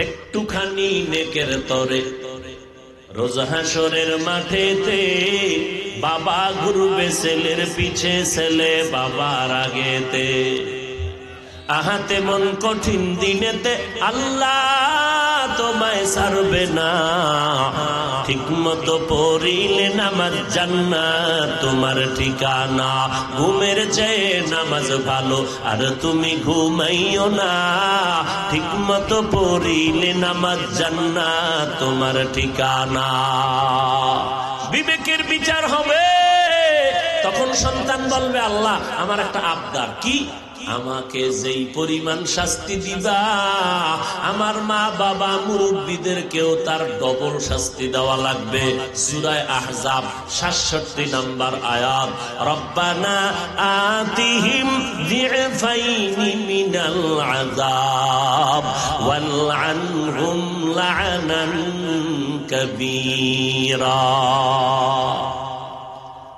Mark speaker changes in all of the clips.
Speaker 1: একটুখানি নেকের তরে রোজ হাসরের মাঠেতে বাবা ঘুরবে ছেলের পিছে, ছেলে বাবার আগেতে। আহাতে মন কঠিন দিনেতে আল্লাহ তোমায় ছাড়বে না, ঠিক মতো পড়িলে নামাজ জান্নাত তোমার ঠিকানা। ঘুমের চেয়ে নামাজ ভালো আর তুমি ঘুমাইও না, ঠিক মতো পড়িলে নামাজ জান্নাত তোমার ঠিকানা। বিবেকের বিচার হবে, তখন সন্তান বলবে আল্লাহ আমার একটা আবদার। কি? আমাকে যেই পরিমাণ শাস্তি দিবা আমার মা বাবা মুরব্বীদেরকেও তার ডবল শাস্তি দেওয়া লাগবে। সূরা আহজাব ৬৭ নম্বর আয়াত। রব্বানা আতিহিম যিফাইনি মিনাল আযাব ওয়ালআনহুম লা'নান কাবীরা।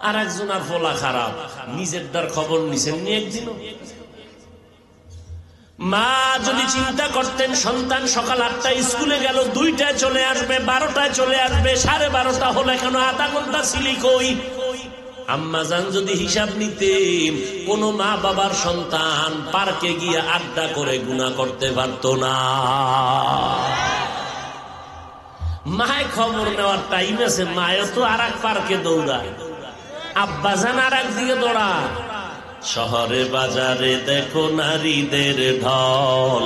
Speaker 1: আর একজনের ফলা খারাপ, নিজেরটার খবর নিছেন নি একদিনও? মা যদি চিন্তা করতেন সন্তান সকাল ৮টায় স্কুলে গেল, ২টায় চলে আসবে, ১২টায় চলে আসবে, ১২:৩০ হলে কেন আধা ঘন্টা ছিলি কই? আম্মাজান যদি হিসাব নিতেন, কোন মা বাবার সন্তান পার্কে গিয়ে আড্ডা করে গুনাহ করতে পারত না। মায় খবর নেওয়ার টাইম আছে, মায়ও তো আর এক পার্কে দৌড়ায়, আব্বাজান আর একদিকে দৌড়ায়। শহরে বাজারে দেখো নারীদের ঢল,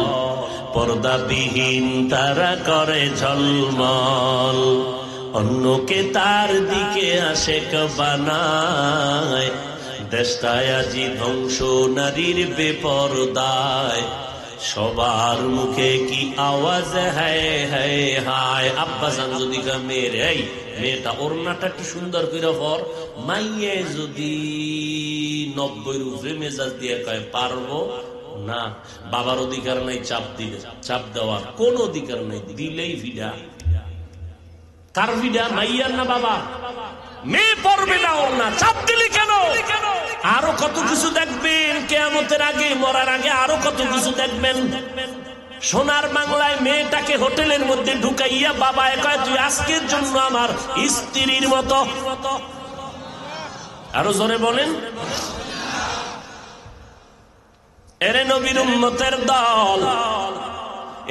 Speaker 1: পর্দাবিহীন তারা করে ঝলমল, অন্যকে তার দিকে আশেক বানায়। দেশটায় আজি ধ্বংস নারীর বেপরদায়, সবার মুখে কি আওয়াজ হায় হায় হায়। আব্বাজান যদি মেয়ের এই মেয়েটা ওড়নাটা কি সুন্দর করে পর, মাইয়ে যদি ৯০ উপরে মেজাজ দিয়ে কয় পারবো না, বাবার অধিকার নাই চাপ দিলে, চাপ দেওয়ার কোন অধিকার নাই, দিলেই ভিডা। কার ভিডা? মাইয়ার না বাবা? মেয়ে পড়বে না ওড়না, চাপ দিলি কেন? আরো কত কিছু দেখবেন কিয়ামতের আগে, মরার আগে আরো কত কিছু দেখবেন। সোনার বাংলায় মেয়েটাকে হোটেলের মধ্যে ঢুকাইয়া বাবা কয় তুই আজকের জন্য আমার স্ত্রীর মতো। আরো জোরে বলেন। এরে নবীর উম্মতের দল,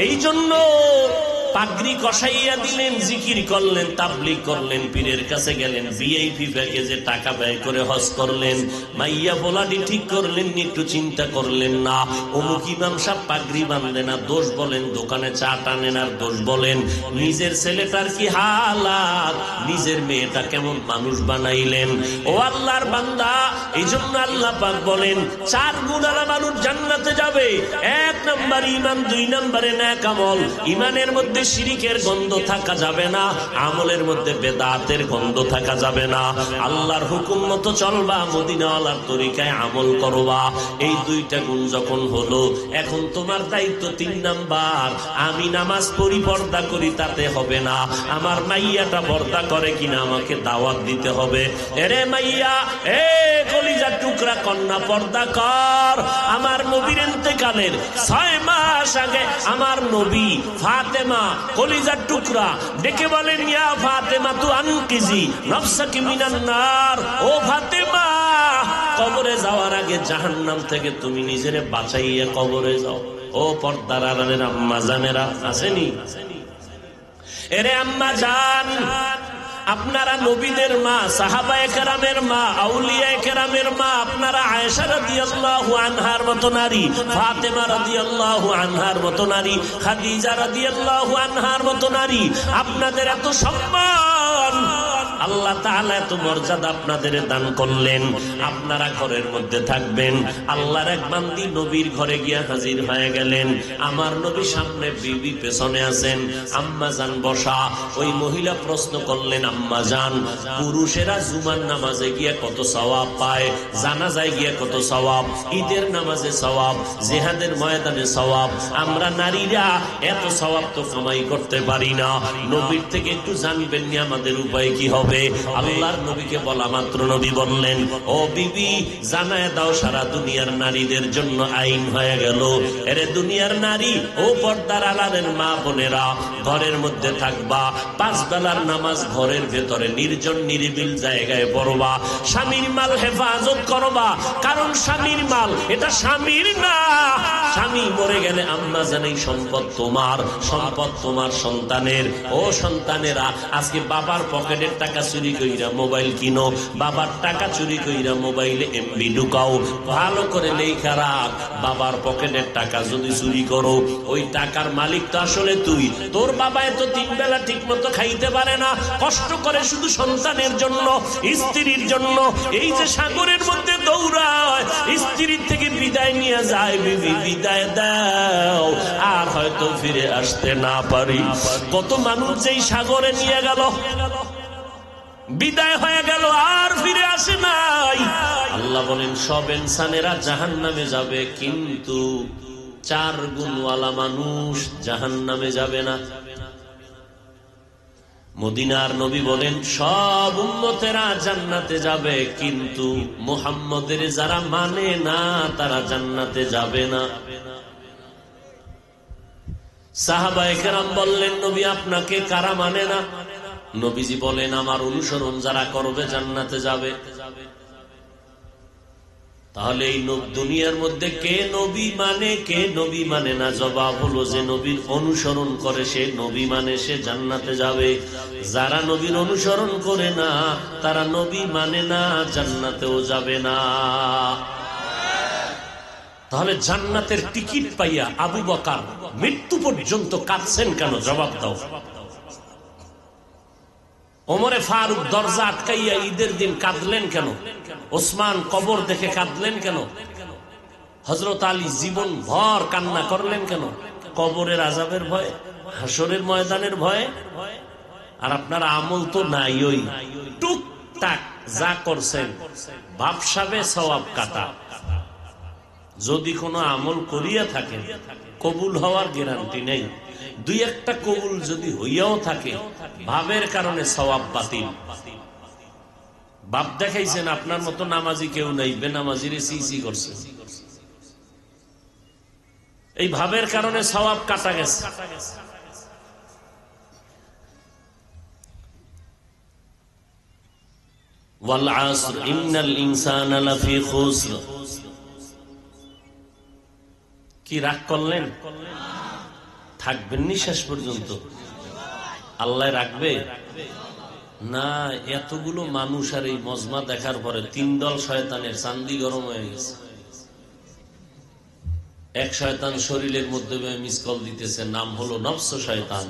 Speaker 1: এই জন্য পাগড়ি কষাইয়া দিলেন, জিকির করলেন, তাবলীগ করলেন, পীরের কাছে গেলেন, ভিআইপি প্যাকেজে টাকা ব্যয় করে হজ করলেন, মাইয়া বোলাডি ঠিক করলেন, একটু চিন্তা করলেন না অমুক ইমাম সাহেব পাগড়ি বাঁধলেন না, দোষ বলেন, দোকানে চা টানেন আর দোষ বলেন, নিজের ছেলেটার কি হালাত, নিজের মেয়েটা কেমন মানুষ বানাইলেন। ও আল্লাহর বান্দা, এই জন্য আল্লাহ পাক বলেন ৪ গুণালা মানুষ জান্নাতে যাবে। ১ নম্বর ঈমান, ২ নম্বরে নেক আমল। ঈমানের মধ্যে শিরিকের গন্ধ থাকা যাবে না, আমলের মধ্যে বেদাতের গন্ধ থাকা যাবে না। আল্লাহর হুকুম মতো চলবা, মদিনাওয়ালার তরিকায় আমল করবা। এই ২টা গুণ যখন হলো, এখন তোমার দায়িত্ব ৩ নাম্বার। আমি নামাজ পড়ি, পর্দা করি, তাতে হবে না, আমার মাইয়াটা পর্দা করে কিনা আমাকে দাওয়াত দিতে হবে। এরে মাইয়া, এ কলিজার টুকরা কন্যা, পর্দা কর। আমার নবীর ইন্তেকালের ৬ মাস আগে আমার নবী ফাতেমা কলিজার টুকরা ডেকে বলেন, ইয়া ফাতেমা তু আনকিজি নফসাকি মিনান নার। ও ফাতেমা, কবরে যাওয়ার আগে জাহান্নাম থেকে তুমি নিজেরে বাঁচাইয়া কবরে যাও। ও পর্দার আড়ালের আম্মা জানেরা আসেনি? এরে আম্মা জান, আপনারা নবীদের মা, সাহাবায়ে কেরামের মা, আউলিয়ায়ে কেরামের মা, আপনারা আয়েশা রাদিয়াল্লাহু আনহার মতো নারী, ফাতেমা রাদিয়াল্লাহু আনহার মতো নারী, খাদিজা রাদিয়াল্লাহু আনহার মতো নারী, আপনাদের এত সম্মান, আল্লাহ তাআলা এত মর্যাদা আপনাদের দান করলেন। আপনারা ঘরের মধ্যে থাকবেন, আল্লাহর এক বান্দি নবীর ঘরে গিয়া হাজির হয়ে গেলেন। আমার নবী সামনে, বিবি পেছনে আছেন, আম্মা জান বসা। ওই মহিলা প্রশ্ন করলেন, আম্মা জান, পুরুষেরা জুমার নামাজে গিয়া কত সওয়াব পায়, জানাজায় গিয়া কত সওয়াব, ঈদের নামাজে সওয়াব, জিহাদের ময়দানে সওয়াব, আমরা নারীরা এত সওয়াব তো কামাই করতে পারি না, নবীর থেকে একটু জানবেন নি আমাদের উপায় কি হবে? হবে। আল্লাহর নবীকে বলা মাত্র নবী বললেন, ও বিবি জানায় দাও সারা দুনিয়ার নারীদের জন্য আইন হয়ে গেল। এরে দুনিয়ার নারী ও পর্দার আড়ালের মা বোনেরা, ঘরের মধ্যে থাকবা, 5 বেলার নামাজ ঘরের ভেতরে নির্জন নিরিবিল জায়গায় পড়বা, স্বামীর মাল হেফাজত করবা, কারণ স্বামীর মাল এটা স্বামীর না। স্বামী মরে গেলে আম্মা জানেই সম্পদ তোমার, সম্পদ তোমার সন্তানের। ও সন্তানেরা, আজকে বাবার পকেটের টাকা চুরি কইরা মোবাইল কিনো, বাবার টাকা চুরি কইরা মোবাইলে এমবি ঢুকাও। ভালো করে লেখা রাখ, বাবার পকেটের টাকা যদি চুরি করো, ওই টাকার মালিক তো আসলে তুই। তোর বাবা এত 3 বেলা ঠিক মতো খাইতে পারে না, কষ্ট করে শুধু সন্তানের জন্য, স্ত্রীর জন্য। এই যে সাগরের মধ্যে দৌড়ায়, স্ত্রীর থেকে বিদায় নিয়ে যায়, বিবি বিদায় দাও, আর হয়তো ফিরে আসতে না পারি। কত মানুষ যেই সাগরে নিয়ে গেল, বিদায় হয়ে গেল, আর ফিরে আসে নাই। আল্লাহ বলেন সব ইনসানেরা জাহান্নামে যাবে, কিন্তু 4 গুণওয়ালা মানুষ জাহান্নামে যাবে না। মদিনার নবী বলেন সব উম্মতেরা জান্নাতে যাবে, কিন্তু মুহাম্মদের যারা মানে না তারা জান্নাতে যাবে না। সাহাবায়ে কেরাম বললেন, নবী আপনাকে কারা মানে না? নবীজি বলেন আমার অনুসরণ যারা করবে জান্নাতে যাবে। তাহলে এই দুনিয়ার মধ্যে কে নবী মানে, কে নবী মানে না? জবাব হলো যে নবীর অনুসরণ করে সে নবী মানে, সে জান্নাতে যাবে। যারা নবীর অনুসরণ করে না তারা নবী মানে না, জান্নাতেও যাবে না। তাহলে জান্নাতের টিকিট পাইয়া আবু বকর মৃত্যু পর্যন্ত কাঁদছেন কেন? জবাব দাও। ওমরে ফারুক দরজা আটকাইয়া ঈদের দিন কাঁদলেন কেন? ওসমান কবর দেখে কাঁদলেন কেন? হযরত আলী জীবন ভর কান্না করলেন কেন? কবরের আযাবের ভয়ে, হাসরের ময়দানের ভয়ে। আর আপনার আমল তো নাই, ওই টুকটাক যা করছেন ভাবসাবে সওয়াব কাটা। যদি কোনো আমল করিয়া থাকেন কবুল হওয়ার গ্যারান্টি নেই। 2-1টা কবুল যদি হইয়াও থাকে, ভাবের কারণে সওয়াব বাতিল। বাপ দেখাইছেন আপনার মতো নামাজি কেউ নাই, বেনামাজিরে সিসি করছে, এই ভাবের কারণে সওয়াব কাটা গেছে। ওয়াল আসর ইন্নাল ইনসানা লাফি খুসর। কি রাগ করলেন? থাকবেন নি শেষ পর্যন্ত? আল্লাহ রাখবে না? এতগুলো মানুষ আর এই মজমা দেখার পরে 3 দল শয়তানের চান্দি গরম হয়ে গেছে। এক শয়তান শরীরের মধ্যে মিস কল দিতেছে, নাম হলো নফস শয়তান।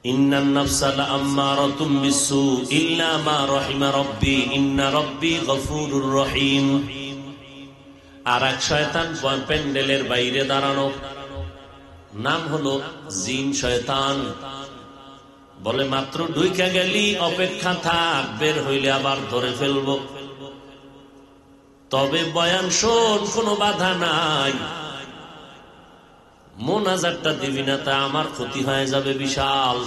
Speaker 1: ইন্নান নাফসা লাআম্মারাতুম বিসসু ইল্লা মা রাহিমা রাব্বি ইন্না রাব্বি গফুরুর রহিম। আর এক শয়তান প্যান্ডেলের বাইরে দাঁড়ানো, নাম হলো জিন শয়তান। বলে মাত্র ঢুইকা গেলি অপেক্ষা থাক, বের হইলে আবার ধরে ফেলবো। তবে বয়ান শোন, কোনো বাধা নাই, মোনাজাতটা দিবি না, তা আমার ক্ষতি হয়ে যাবে বিশাল।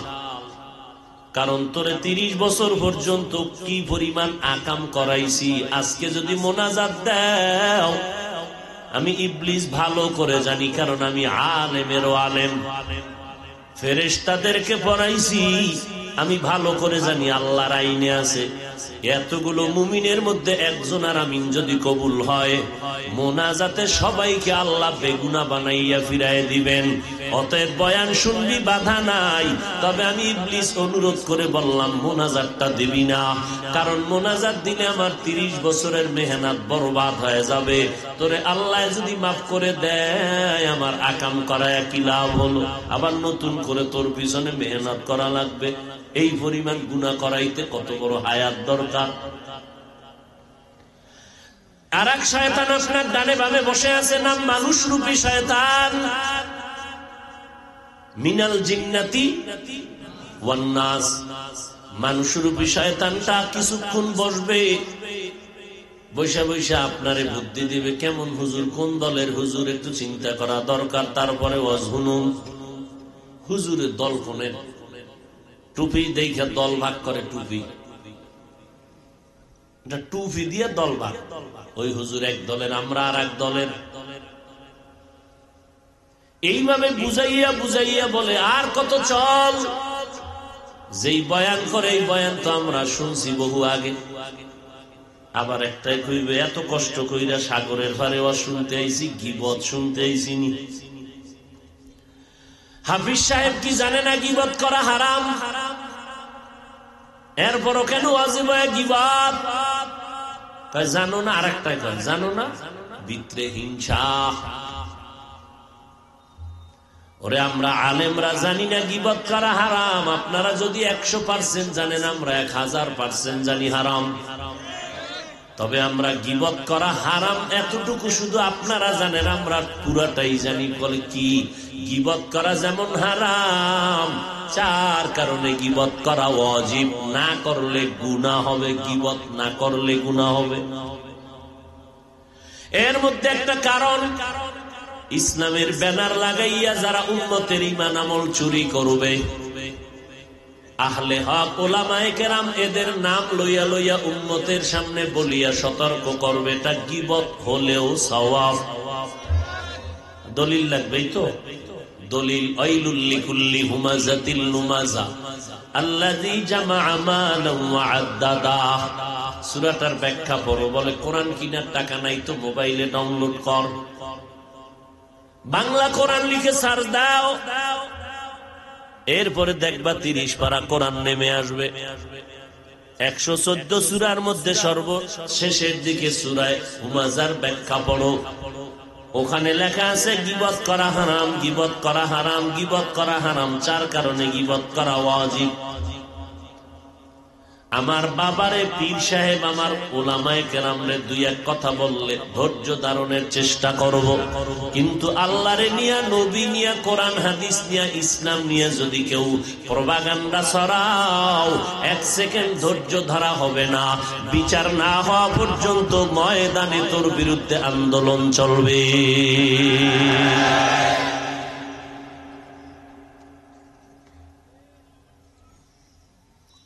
Speaker 1: কারণ তোরে 30 বছর পর্যন্ত কি পরিমাণ আকাম করাইছি, আজকে যদি মোনাজাত দাও, আমি ইবলিস ভালো করে জানি, কারণ আমি আলেমেরও আলেম, ফেরেশতাদেরকে পড়াইছি, আমি ভালো করে জানি আল্লাহর আইনে আছে এতগুলো মুমিনের মধ্যে একজনের আমিন যদি কবুল হয়, মোনাজাতে সবাইকে আল্লাহ বেগুনা বানাইয়া ফিরায় দিবেন। অতএব বয়ান শুনবি, বাধা নাই। তবে আমি ইবলিস অনুরোধ করে বললাম মোনাজাতটা দিবি না, কারণ মোনাজাত দিলে আমার 30 বছরের মেহনত বরবাদ হয়ে যাবে। তোরে আল্লাহ যদি মাফ করে দেয়, আমার আকাম করায় কি লাভ হলো? আবার নতুন করে তোর পিছনে মেহনত করা লাগবে। এই পরিমাণ গুনাহ করাইতে কত বড় হায়াত দরকার। আর এক শয়তান আপনার ডানে বামে বসে আছে, নাম মানুষ রূপী শয়তান। মিনাল জিন্নাতি ওয়ান নাস। মানুষ রূপী শয়তানটা কিছুক্ষণ বসবে, বৈশা বৈশা আপনারে বুদ্ধি দিবে, কেমন হুজুর, কোন দলের হুজুর, একটু চিন্তা করা দরকার। তারপরে ওয়াজ শুনুন, হুজুরের দল কোনের, টুপি দেখে দল ভাগ করে, টুপি টুপি দিয়ে দল ভাগ, ওই হুজুর এক দলের, আমরা আর এক দলের। এইভাবে বুঝাইয়া বুঝাইয়া বলে আর কত চল, যেই বয়ান করে এই বয়ান তো আমরা শুনছি বহু আগে। আবার একটাই কইবে এত কষ্ট কইরা সাগরের পারে শুনতে আইছি, গীবত শুনতে আইছি নি। হাফিজ সাহেব কি জানে না গীবত করা হারাম? এরপরও কেন ওয়াজিব গীবত? জানো না? আরেকটাই কয় জানো না, ভিতরে হিংসা। ওরে আমরা আলেমরা জানি না গীবত করা হারাম, আপনারা যদি 100% জানেন, আমরা 1000% জানি হারাম। তবে আমরা গীবত করা হারাম এতটুকু শুধু আপনারা জানেন, আমরা পুরাটাই জানি। বলে কি? গীবত করা যেমন হারাম, 4 কারণে গীবত করা ওয়াজিব। না করলে গুনাহ হবে, গীবত না করলে গুনাহ হবে। এর মধ্যে একটা কারণ, ইসলামের ব্যানার লাগাইয়া যারা উম্মতের ঈমান আমল চুরি করবে, আহলে হক ওলামায়ে কেরাম এদের নাম লইয়া লইয়া উম্মতের সামনে বলিয়া সতর্ক করবে, এটা গীবত হলেও সওয়াব। দলিল লাগবেই তো। দলিল ওয়াইলুল লিকুল্লি হুমাযাতিল লুমাযা আল্লাযী জামাআ মালান ওয়া আদ্দাদা। সূরাটার ব্যাখ্যা পড়ো। বলে কোরআন কিনার টাকা নাই তো মোবাইলে ডাউনলোড কর, বাংলা কোরআন লিখে সার্চ দাও, এরপরে দেখবা 30 পারা কোরআন নেমে আসবে। 114 সূরার মধ্যে সর্বশেষের দিকে সূরায়ে হুমাযার ব্যাখ্যা পড়ো, ওখানে লেখা আছে গীবত করা হারাম, গীবত করা হারাম, গীবত করা হারাম। 4 কারণে গীবত করা ওয়াজিব। আমার বাবারে পীর সাহেব, আমার ওলামায়ে কেরামরে 2-1 কথা বললে ধৈর্য ধারণের চেষ্টা করব, কিন্তু আল্লাহরে নিয়া, নবী নিয়া, কোরআন হাদিস নিয়া, ইসলাম নিয়া যদি কেউ প্রপাগান্ডা ছড়াও, 1 সেকেন্ড ধৈর্য ধরা হবে না। বিচার না হওয়া পর্যন্ত ময়দানে তোর বিরুদ্ধে আন্দোলন চলবে।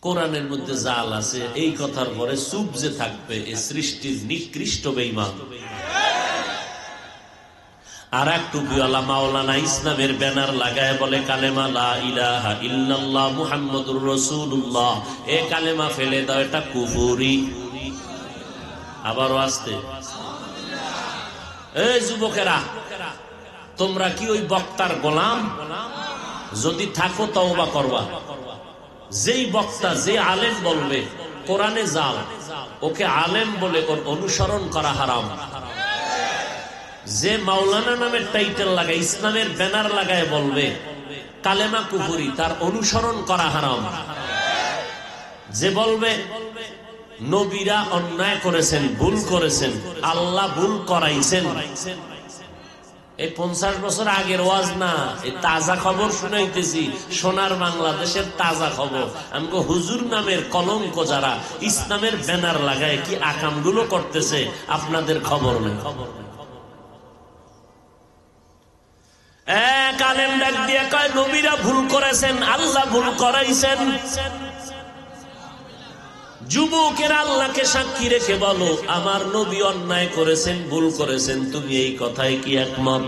Speaker 1: কোরআনের মধ্যে জাল আছে, এই কথার পরে চুপ যে থাকবে, এ সৃষ্টির নিকৃষ্ট বেঈমান। আর এক টুপিওয়ালা মাওলানা ইসলামের ব্যানার লাগায় বলে কালেমা লা ইলাহা ইল্লাল্লাহ মুহাম্মাদুর রাসূলুল্লাহ, এ কালেমা ফেলে দাও, এটা কুফরি। আবারও আসতে, এই যুবকেরা, তোমরা কি ওই বক্তার গোলাম? যদি থাকো তওবা করবা। যেই বক্তা, যে আলেম বলবে কোরআনে জাল, ওকে আলেম বলে ওর অনুসরণ করা হারাম। যে মাওলানা নামের টাইটেল লাগায়, ইসলামের ব্যানার লাগায় বলবে কালেমা কুফরি, তার অনুসরণ করা হারাম। যে বলবে নবীরা অন্যায় করেছেন, ভুল করেছেন, আল্লাহ ভুল করাইছেন, এই 50 বছর আগের ওয়াজ না, এই তাজা খবর শুনাইতেছি, সোনার বাংলাদেশের তাজা খবর। আমগো হুজুর নামের কলঙ্ক যারা ইসলামের ব্যানার লাগায় কি আকামগুলো করতেছে, আপনাদের খবর নেই। এক আলেম ডাক দিয়ে কয় নবীরা ভুল করেছেন, আল্লাহ ভুল করাইছেন। যুবকেরা আল্লাহকে সাক্ষী রেখে বলো, আমার নবী অন্যায় করেছেন, ভুল করেছেন, তুমি এই কথায় কি একমত?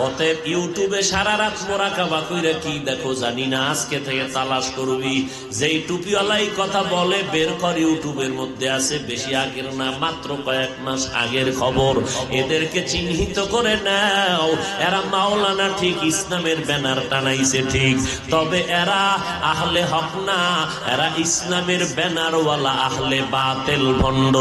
Speaker 1: অতএব ইউটিউবে সারা রাত মোরাকাবা কইরা কি দেখো জানি না, আজকে থেকে তালাশ করবি। যেই টুপিওয়ালাই কথা বলে বের কর, ইউটিউবের মধ্যে আছে, বেশি আগের না, মাত্র কয়েক মাস আগের খবর। এদেরকে চিহ্নিত করে নাও। এরা মাওলানা ঠিক, ইসলামের ব্যানার টানাইছে ঠিক, তবে এরা আহলে হক না, এরা ইসলামের ব্যানারওয়ালা আহলে বাতিল ভণ্ড।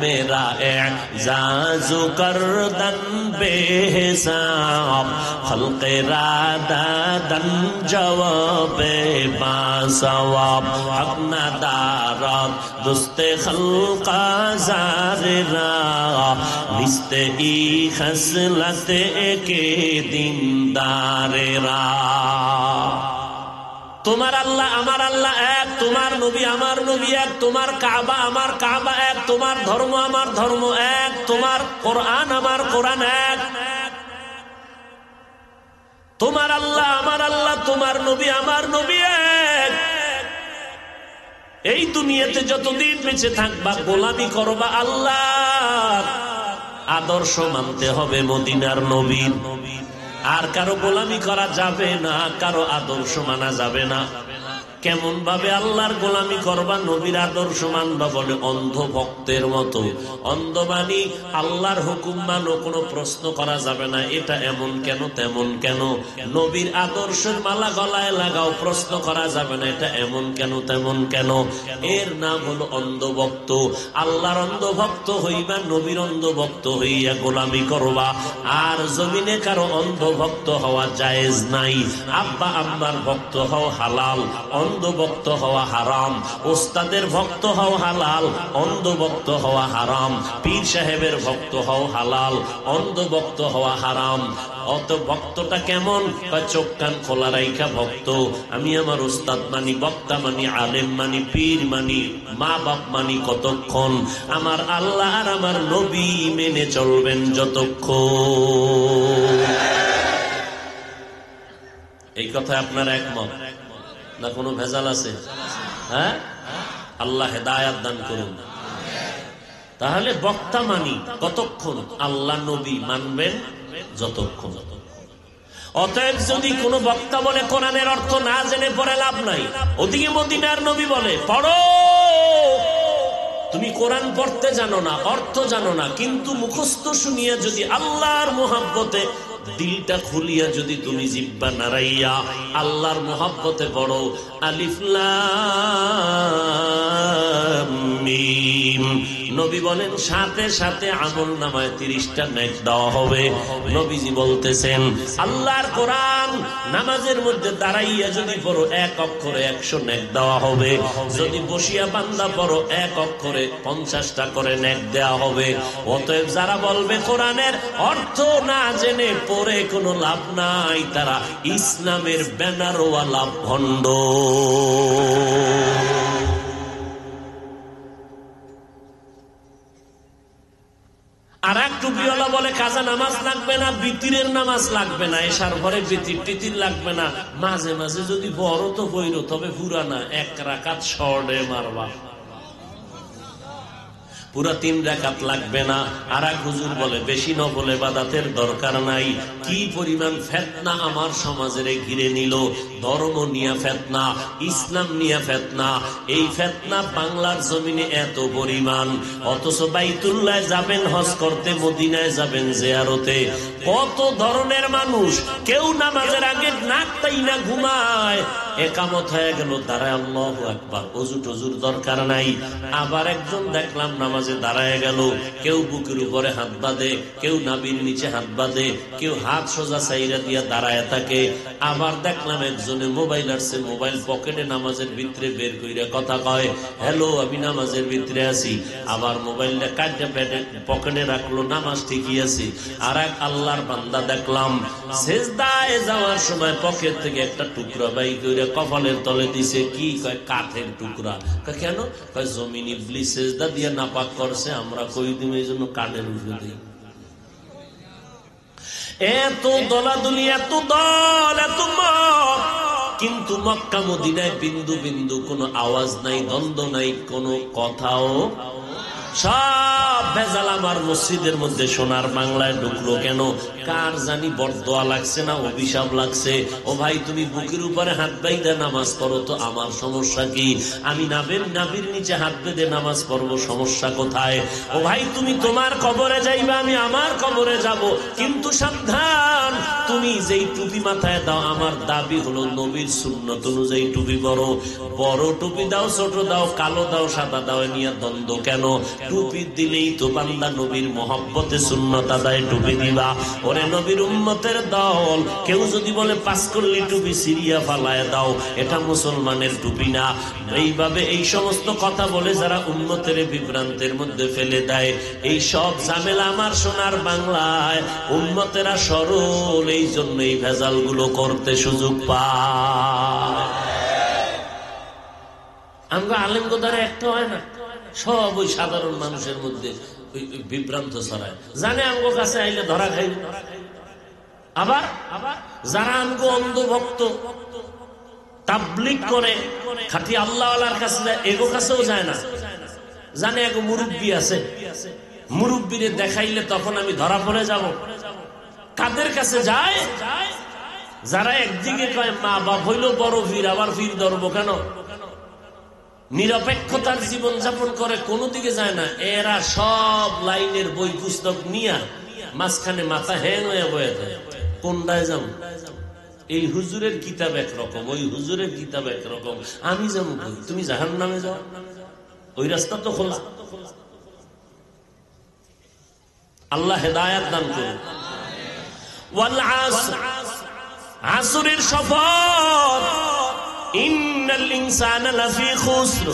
Speaker 1: মেরা এজাজু করদন বেহিসাব, খলকে রাদাদন জওয়াবে বাসওয়াব, হক না দারাত দুস্তে খলকা জাররা, লিস্তে ই খসলতে কে দিনদারেরা। তোমার আল্লাহ আমার আল্লাহ এক, তোমার নবী আমার নবী এক, তোমার কাবা আমার কাবা এক, তোমার ধর্ম আমার ধর্ম এক, তোমার কোরআন আমার কোরআন এক। তোমার আল্লাহ আমার আল্লাহ, তোমার নবী আমার নবী এক। এই দুনিয়াতে যতদিন বেঁচে থাকবা গোলামি করবা আল্লাহ, আদর্শ মানতে হবে মদিনার নবীর। আর কারো গোলামি করা যাবে না, কারো আদর্শ মানা যাবে না। কেমন ভাবে আল্লাহর গোলামি করবা, নবীর আদর্শ মানবা? বলে অন্ধ ভক্তের মতো। অন্ধ মানি আল্লাহর হুকুম মানো, কোনো প্রশ্ন করা যাবে না, এটা এমন কেন তেমন কেন। নবীর আদর্শের মালা গলায় লাগাও, প্রশ্ন করা যাবে না, এটা এমন কেন তেমন কেন। এর নাম হলো অন্ধভক্ত। আল্লাহর অন্ধভক্ত হইবা, নবীর অন্ধভক্ত হইয়া গোলামি করবা। আর জমিনে কারো অন্ধভক্ত হওয়া জায়েজ নাই। আব্বা আম্মার ভক্ত হও হালাল, অন্ধভক্ত হওয়া হারাম। ওস্তাদের ভক্ত হও হালাল, অন্ধভক্ত হওয়া হারাম। পীর সাহেবের ভক্ত হও হালাল, অন্ধভক্ত হওয়া হারাম। অত ভক্তটা কেমন? চোখ কান খোলা রাইখা ভক্ত। আমি আমার ওস্তাদ মানি, বক্তা মানি, আলেম মানি, পীর মানি, মা বাপ মানি কতক্ষণ? আমার আল্লাহ আর আমার নবী মেনে চলবেন যতক্ষণ। এই কথা আপনারা একমত না কোনো ভেজাল আছে? হ্যাঁ, আল্লাহ হেদায়াত দান করুন। তাহলে বক্তা মানি কতক্ষণ? আল্লাহ নবী মানবেন যতক্ষণ। অতএব যদি কোনো বক্তা বলে কোরআনের অর্থ না জেনে পড়ে লাভ নাই, ওদিকে মদিনার নবী বলে পড়ো। তুমি কোরআন পড়তে জানো না, অর্থ জানো না, কিন্তু মুখস্থ শুনিয়া যদি আল্লাহর মোহাব্বতে দিলটা খুলিয়া যদি তুমি জিহ্বা নাড়াইয়া আল্লাহর মোহাব্বতে পড়ো, আলিফ লাম মিম, নবী বলেন সাথে সাথে আমল নামায় 30টা নেক দেওয়া হবে। নবীজি বলতেছেন আল্লাহর কোরআন নামাজের মধ্যে দাঁড়াইয়া যদি পড়ো 1 অক্ষরে 100 নেক দেওয়া হবে। যদি বসিয়া বান্দা পড়ো 1 অক্ষরে 50টা করে নেক দেওয়া হবে। অতএব যারা বলবে কোরআনের অর্থ না জেনে পড়ে কোনো লাভ নাই, তারা ইসলামের ব্যানারওয়ালা ভণ্ড। আর এক টুপিওয়ালা বলে কাজা নামাজ লাগবে না, বিতিরের নামাজ লাগবে না, এশার পরে বিতির টিতির লাগবে না, মাঝে মাঝে যদি বড় তো বইল, তবে পুরা না, 1 রাকাত শর্টে মারবা, পুরা 3 রাকাত লাগবে না। আর এক হুজুর বলে বেশি নফল ইবাদতের দরকার নাই। কি পরিমাণ ফিতনা আমার সমাজের ঘিরে নিল, ধর্ম নিয়ে ফিতনা, ইসলাম নিয়ে ফিতনা। এই ফিতনা বাংলার জমিনে এত পরিমাণ, অথচ বাইতুল্লাহ যাবেন হজ করতে, মদিনায় যাবেন জিয়ারতে, কত ধরনের মানুষ। কেউ নামাজের আগে নাক তাইনা ঘুমায়, একামত হয়ে গেল, দাঁড়ায় আল্লাহু আকবার, ওযু টজুর দরকার নাই। আবার একজন দেখলাম নামাজে দাঁড়ায় গেল, কেউ বুকের উপরে হাত বাঁধে, কেউ নাভির নিচে হাত বাঁধে, কেউ হাত সোজা সাইরা দিয়া দাঁড়ায় থাকে। আবার দেখলাম একজনে মোবাইল আসছে, মোবাইল পকেটে নামাজের ভিতরে বের কইরা কথা কয়, হ্যালো আমি নামাজের ভিতরে আছি। আবার মোবাইলটা কাটে পকেটে রাখলো, নামাজ ঠিকই আছে। আর এক আল্লাহর বান্দা দেখলাম সেজদায় যাওয়ার সময় পকেট থেকে একটা টুকরা বাই কইরা কপালের তলে দিছে। কি কয়? কাঠের টুকরা। কেন? কয় জমিন ইবলিস সেজদা দিয়ে নাপাক করছে, আমরা কই দিই এই জন্য কাঠের উপরে দিই। এত দলাদলি, এত দল, এত মত, কিন্তু মক্কা মদিনায় বিন্দু বিন্দু কোনো আওয়াজ নাই, দ্বন্দ্ব নাই, কোনো কথাও। সব ভেজাল আমার মসজিদের মধ্যে সোনার বাংলায় ঢুকলো কেন? কার জানি বরদোয়া লাগছে না অভিশাপ লাগছে? ও ভাই তুমি বুকের উপরে হাত বাইদা নামাজ পড়ো তো, আমার সমস্যা কি? আমি নাভির নিচে হাত বেঁধে নামাজ পড়বো, সমস্যা কোথায়? ও ভাই তুমি তোমার কবরে যাইবা, আমি আমার কবরে যাব, কিন্তু সাবধান, তুমি যেই টুপি মাথায় দাও, আমার দাবি হলো নবীর সুন্নত অনুযায়ী টুপি পরো। বড় টুপি দাও, ছোট দাও, কালো দাও, সাদা দাও, নিয়ে দ্বন্দ্ব কেন? টুপি দিলেই তো বান্দা নবীর মহব্বতে সুন্নত আদায় টুপি দিবা। ওরে নবীর উম্মতের দল, কেউ যদি বলে 5 কল্লি টুপি সিরিয়া ফালায় দাও, এটা মুসলমানের টুপি না। এইভাবে এই সমস্ত কথা বলে যারা উম্মতের বিভ্রান্তের মধ্যে ফেলে দেয়, এই সব ঝামেলা আমার সোনার বাংলায় উম্মতেরা সরল, এই জন্য এই ভেজাল গুলো করতে সুযোগ পায়। আমরা আলেম গোদারে একটা হয় না, সব ওই সাধারণ মানুষের মধ্যে বিভ্রান্ত ছড়ায়, জানে আমগো কাছে আইলে ধরা খাইবে। আবার যারা আমগো অন্ধভক্ত, তাবলীগ করে, খাঁটি আল্লাহওয়ালার কাছে যায়, এগো কাছেও যায় না, জানে এগো মুরব্বী আছে, মুরব্বীরে দেখাইলে তখন আমি ধরা পড়ে যাব। কাদের কাছে যায়? যারা একদিকে কয় মা বাপ হইল বড় ফির, আবার ফির ধরবো কেন, নিরপেক্ষতার জীবন যাপন করে, কোনো দিকে যায় না। এরা সব লাইনের বই পুস্তক নিয়ে মাঝখানে মাথা হ্যাং হয়ে বয়ে যায়, কোনটায় যাব? এই হুজুরের কিতাব একরকম, ওই হুজুরের কিতাব একরকম, আমি যাবো কই? তুমি জাহান্নামে যাও, ওই রাস্তা তো খোলা। আল্লাহ হেদায়াত দান করুন। ওয়াল আসর, আসরের শপথ, ইন্নাল ইনসানা লাফি খুসর,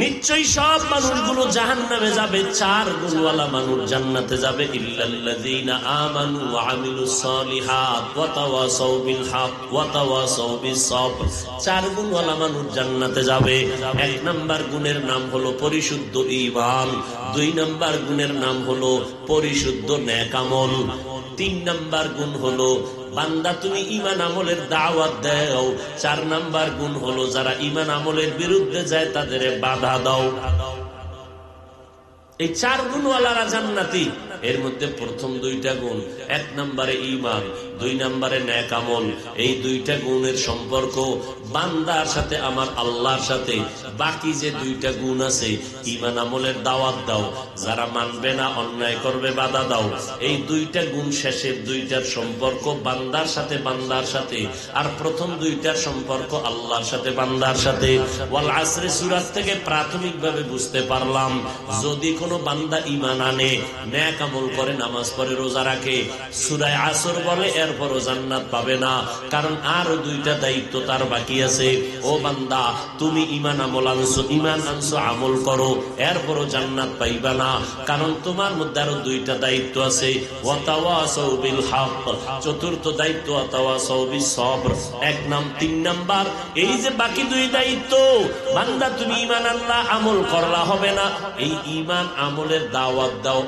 Speaker 1: নিশ্চয়ই সব মানুষগুলো জাহান্নামে যাবে, 4 গুণওয়ালা মানুষ জান্নাতে যাবে। ইল্লাল্লাযীনা আমানু ওয়া আমিলুস সালিহাত ওয়া তাওয়াসাউ বিল হক ওয়া তাওয়াসাউ বিস সবর। 4 গুণওয়ালা মানুষ জান্নাতে যাবে। 1 নাম্বার গুণের নাম হলো পরিশুদ্ধ ঈমান, 2 নাম্বার গুণের নাম হলো পরিশুদ্ধ নেক আমল, 3 নাম্বার গুণ হলো বান্দা তুমি ঈমান আমলের দাওয়াত দাও, 4 নাম্বার গুণ হলো যারা ঈমান আমলের বিরুদ্ধে যায় তাদের বাধা দাও। এই 4 গুণওয়ালারা জান্নাতি। এর মধ্যে প্রথম 2টা গুণ, 1 নম্বরে ঈমান, 2 নম্বরে নেক আমল। এই 2টা গুণের সম্পর্ক বান্দার সাথে আমার আল্লাহর সাথে। বাকি যে 2টা গুণ আছে, ঈমান আমলের দাওয়াত দাও, যারা মানবে না অন্যায় করবে বাধা দাও। এই 2টা গুণ শেষের 2টার সম্পর্ক বান্দার সাথে, বান্দার সাথে। আর প্রথম 2টার সম্পর্ক আল্লাহর সাথে, বান্দার সাথে। ওয়াল আসরে সূরা থেকে প্রাথমিকভাবে বুঝতে পারলাম, যদি কোনো বান্দা ঈমান আনে, নেক আমল করে, নামাজ পড়ে, রোজা রাখে, সূরা আসর বলে, এরপরও জান্নাত পাবে না, কারণ আরো 2টা দায়িত্ব তার বাকি আছে। ও বান্দা, তুমি ঈমান আমল আনছো, ঈমান আনছো, আমল করো, এরপরও জান্নাত পাইবা না, কারণ তোমার মধ্যে আরো 2টা দায়িত্ব আছে। ওয়া তাওয়াসাউ বিল হক, চতুর্থ দায়িত্ব ওয়া তাওয়াসাউ বিস সবর। 3 নাম্বার এই যে বাকি 2 দায়িত্ব, বান্দা তুমি ঈমান আনলা, আমল করলা, হবে না। এই ঈমান আমলের দাওয়াত দাও,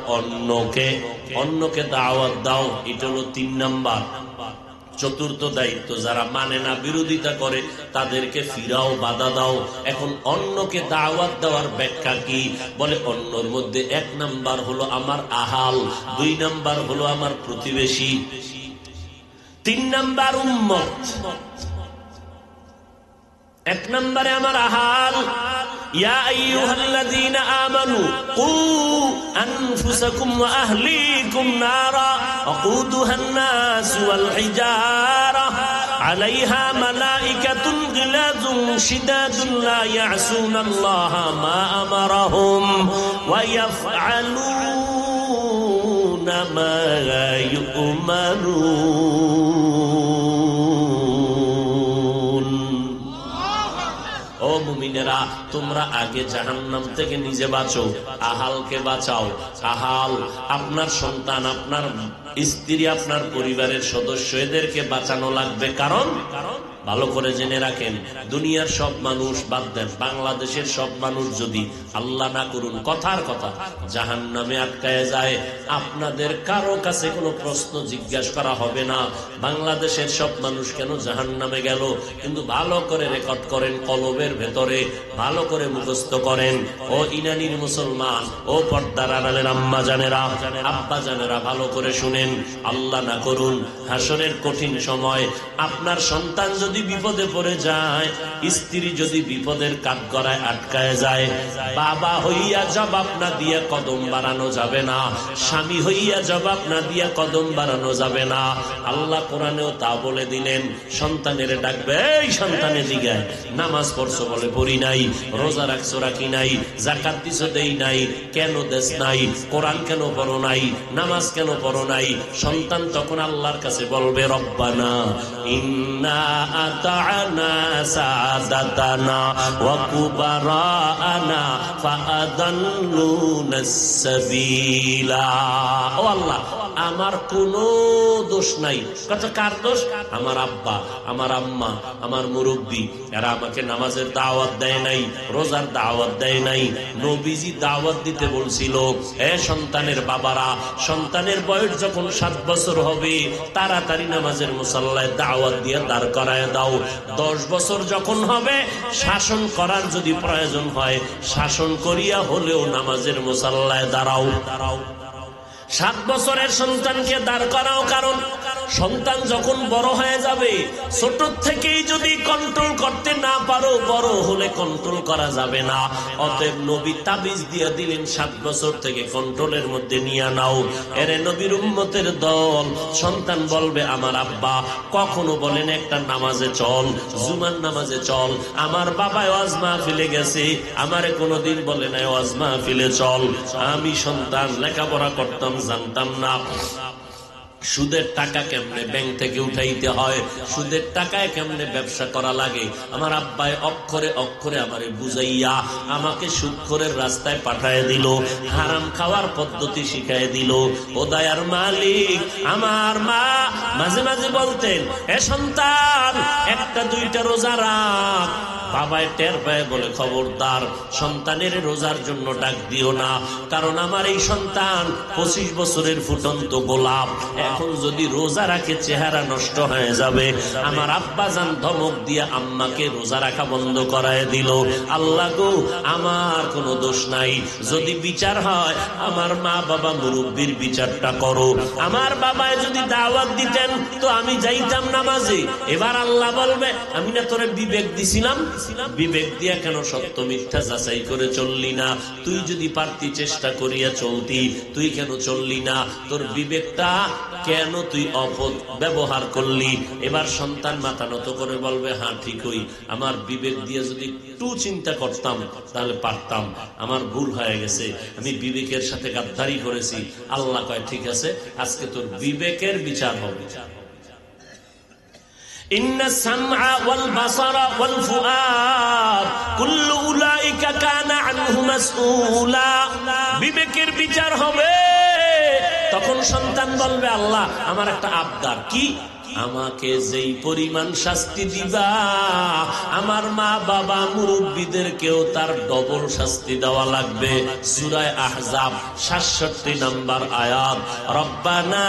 Speaker 1: অন্যকে দাওয়াত দাও, এটা হলো 3 নাম্বার। চতুর্থ দায়িত্ব, যারা মানে না, বিরোধিতা করে, তাদেরকে ফিরাও, বাধা দাও। এখন অন্যকে দাওয়াত দেওয়ার ব্যাখ্যা কি? বলে অন্যর মধ্যে 1 নাম্বার হলো আমার আহাল, 2 নাম্বার হলো আমার প্রতিবেশী, 3 নাম্বার উম্মত। 1 নম্বরে আমার আহাল, ইয়া আইয়ুহাল্লাযীনা আমানু কু আনফুসাকুম ওয়া আহলিকুম নারা ওয়াকুদুহান নাস ওয়াল হিজারা আলাইহা মালাইকাতুন গিলাযুন শিদাদুন লা ইয়াসুনাল্লাহা মা আমারাহুম ওয়া ইয়াফআলুনা মা ইউমারুন। ও মুমিনেরা, তোমরা আগে জাহান্নাম থেকে নিজে বাঁচো, আহালকে বাঁচাও। আহাল আপনার সন্তান, আপনার স্ত্রী, আপনার পরিবারের সদস্য, এদেরকে বাঁচানো লাগবে। কারণ ভালো করে জেনে রাখেন, দুনিয়ার সব মানুষ বাদ দেন, বাংলাদেশের সব মানুষ যদি আল্লাহ না করুন কথার কথা জাহান্নামে আটকায় যায়, আপনাদের কারো কাছে কোনো প্রশ্ন জিজ্ঞাসা করা হবে না বাংলাদেশের সব মানুষ কেন জাহান্নামে গেল। কিন্তু ভালো করে রেকর্ড করেন, কলবের ভেতরে ভালো করে মুখস্থ করেন। ও ইনানির মুসলমান, ও পর্দার আড়ালের আম্মা জানেরা, আব্বা জানেরা, ভালো করে শুনেন। আল্লাহ না করুন হাসরের কঠিন সময় আপনার সন্তান যদি বিপদে পড়ে যায়, স্ত্রী যদি বিপদের কাঠগড়ায় আটকায় যায়, বাবা হইয়া জবাব না দিয়ে কদম বাড়ানো যাবে না, স্বামী হইয়া জবাব না দিয়ে কদম বাড়ানো যাবে না। আল্লাহ কোরআনেও তা বলে দিলেন। সন্তানের ডাকবে, এই সন্তানের দিকে নামাজ পড়ছো বলে পড়ি নাই, রোজা রাখছো রাখি নাই, যাকাত দিছো দেই নাই, কেন দেশ নাই, কোরআন কেন পড়ো নাই, নামাজ কেন পড়ো নাই? সন্তান তখন আল্লাহর কাছে বলবে, রব্বানা ইন্না আতা'না সাদাতানা ওয়া কুবারানা ফাআদাল্লুনাস সাবিলা। ও আল্লাহ, আমার কোনো দোষ নাই। কত কার দোষ? আমার আব্বা, আমার আম্মা, আমার মুরব্বী, এরা আমাকে নামাজের দাওয়াত দেয় নাই, রোজার দাওয়াত দেয় নাই। নবীজি দাওয়াত দিতে বলছিল, এ সন্তানের বাবারা, সন্তানের বয়স যখন 7 বছর হবে তাড়াতাড়ি নামাজের মুসাল্লায় দাওয়াত দিয়ে দাঁড় করায় দাও। 10 বছর যখন হবে শাসন করার যদি প্রয়োজন হয় শাসন করিয়া হলেও নামাজের মুসাল্লায় দাঁড়াও। 7 বছরের সন্তানকে দাঁড় করাও, কারণ সন্তান যখন বড় হয়ে যাবে, ছোট থেকেই যদি কন্ট্রোল করতে না পারো বড় হলে কন্ট্রোল করা যাবে না। অতএব নবী তাবিজ দিয়ে দিলেন 7 বছর থেকে কন্ট্রোলের মধ্যে নিয়ে নাও। এরে নবীর উম্মতের দল, সন্তান বলবে আমার আব্বা কখনো বলেন একটা নামাজে চল, জুমার নামাজে চল। আমার বাবা ওয়াজ মাহফিলে গেছে, আমারে কোনোদিন বলে নাই ওয়াজ মাহফিলে চল। আমি সন্তান লেখাপড়া করতাম, জানতাম না সুদের টাকা কেমনে ব্যাংক থেকে উঠাইতে হয়, সুদের টাকায় কেমনে ব্যবসা করা লাগে। আমার আব্বাই অক্ষরে অক্ষরে আমারে বুঝাইয়া আমাকে সুদখোরের রাস্তায় পাঠায় দিল, হারাম খাওয়ার পদ্ধতি শিখায় দিল। ও দয়ার মালিক, আমার মা মাঝে মাঝে বলতেন, এ সন্তান একটা দুইটা রোজা রাখ। বাবায় টের পায় বলে, খবরদার সন্তানের রোজার জন্য ডাক দিও না, কারণ আমার এই সন্তান 25 বছরের ফুটন্ত গোলাপ, এখন যদি রোজা রাখে চেহারা নষ্ট হয়ে যাবে। আমার আব্বা জান ধমক দিয়ে আম্মাকে রোজা রাখা বন্ধ করায় দিল। আল্লাহ গো, আমার কোনো দোষ নাই। যদি বিচার হয় আমার মা বাবা মুরব্বীর বিচারটা করো। আমার বাবায় যদি দাওয়াত দিতেন তো আমি যাইতাম নামাজে। এবার আল্লাহ বলবে, আমি না তোরে বিবেক দিছিলাম, বিবেক দিয়া কেন সত্য মিথ্যা যাচাই করে চললি না? তুই যদি পারতি চেষ্টা করিয়া চলতি, তুই কেন চললি না? তোর বিবেকটা কেন তুই অপব্যবহার করলি? এবার সন্তান মাথা নত করে বলবে, হ্যাঁ ঠিকই, আমার বিবেক দিয়ে যদি একটু চিন্তা করতাম তাহলে পারতাম, আমার ভুল হয়ে গেছে, আমি বিবেকের সাথে গাদ্দারি করেছি। আল্লাহ কয়, ঠিক আছে, আজকে তোর বিবেকের বিচার হবে। ইন্না সামআ ওয়াল বাসারা ওয়াল ফুআদ কুল্লু উলাইকা কানা আনহু মাসউলা। বিবেকের বিচার হবে। তখন সন্তান বলবে, আল্লাহ আমার একটা আবদার। কি? আমাকে যেই পরিমাণ শাস্তি দিবা আমার মা বাবা মুরব্বীদেরকেও তার ডবল শাস্তি দেওয়া লাগবে। সূরা আহজাব 67 নম্বর আয়াত। রব্বানা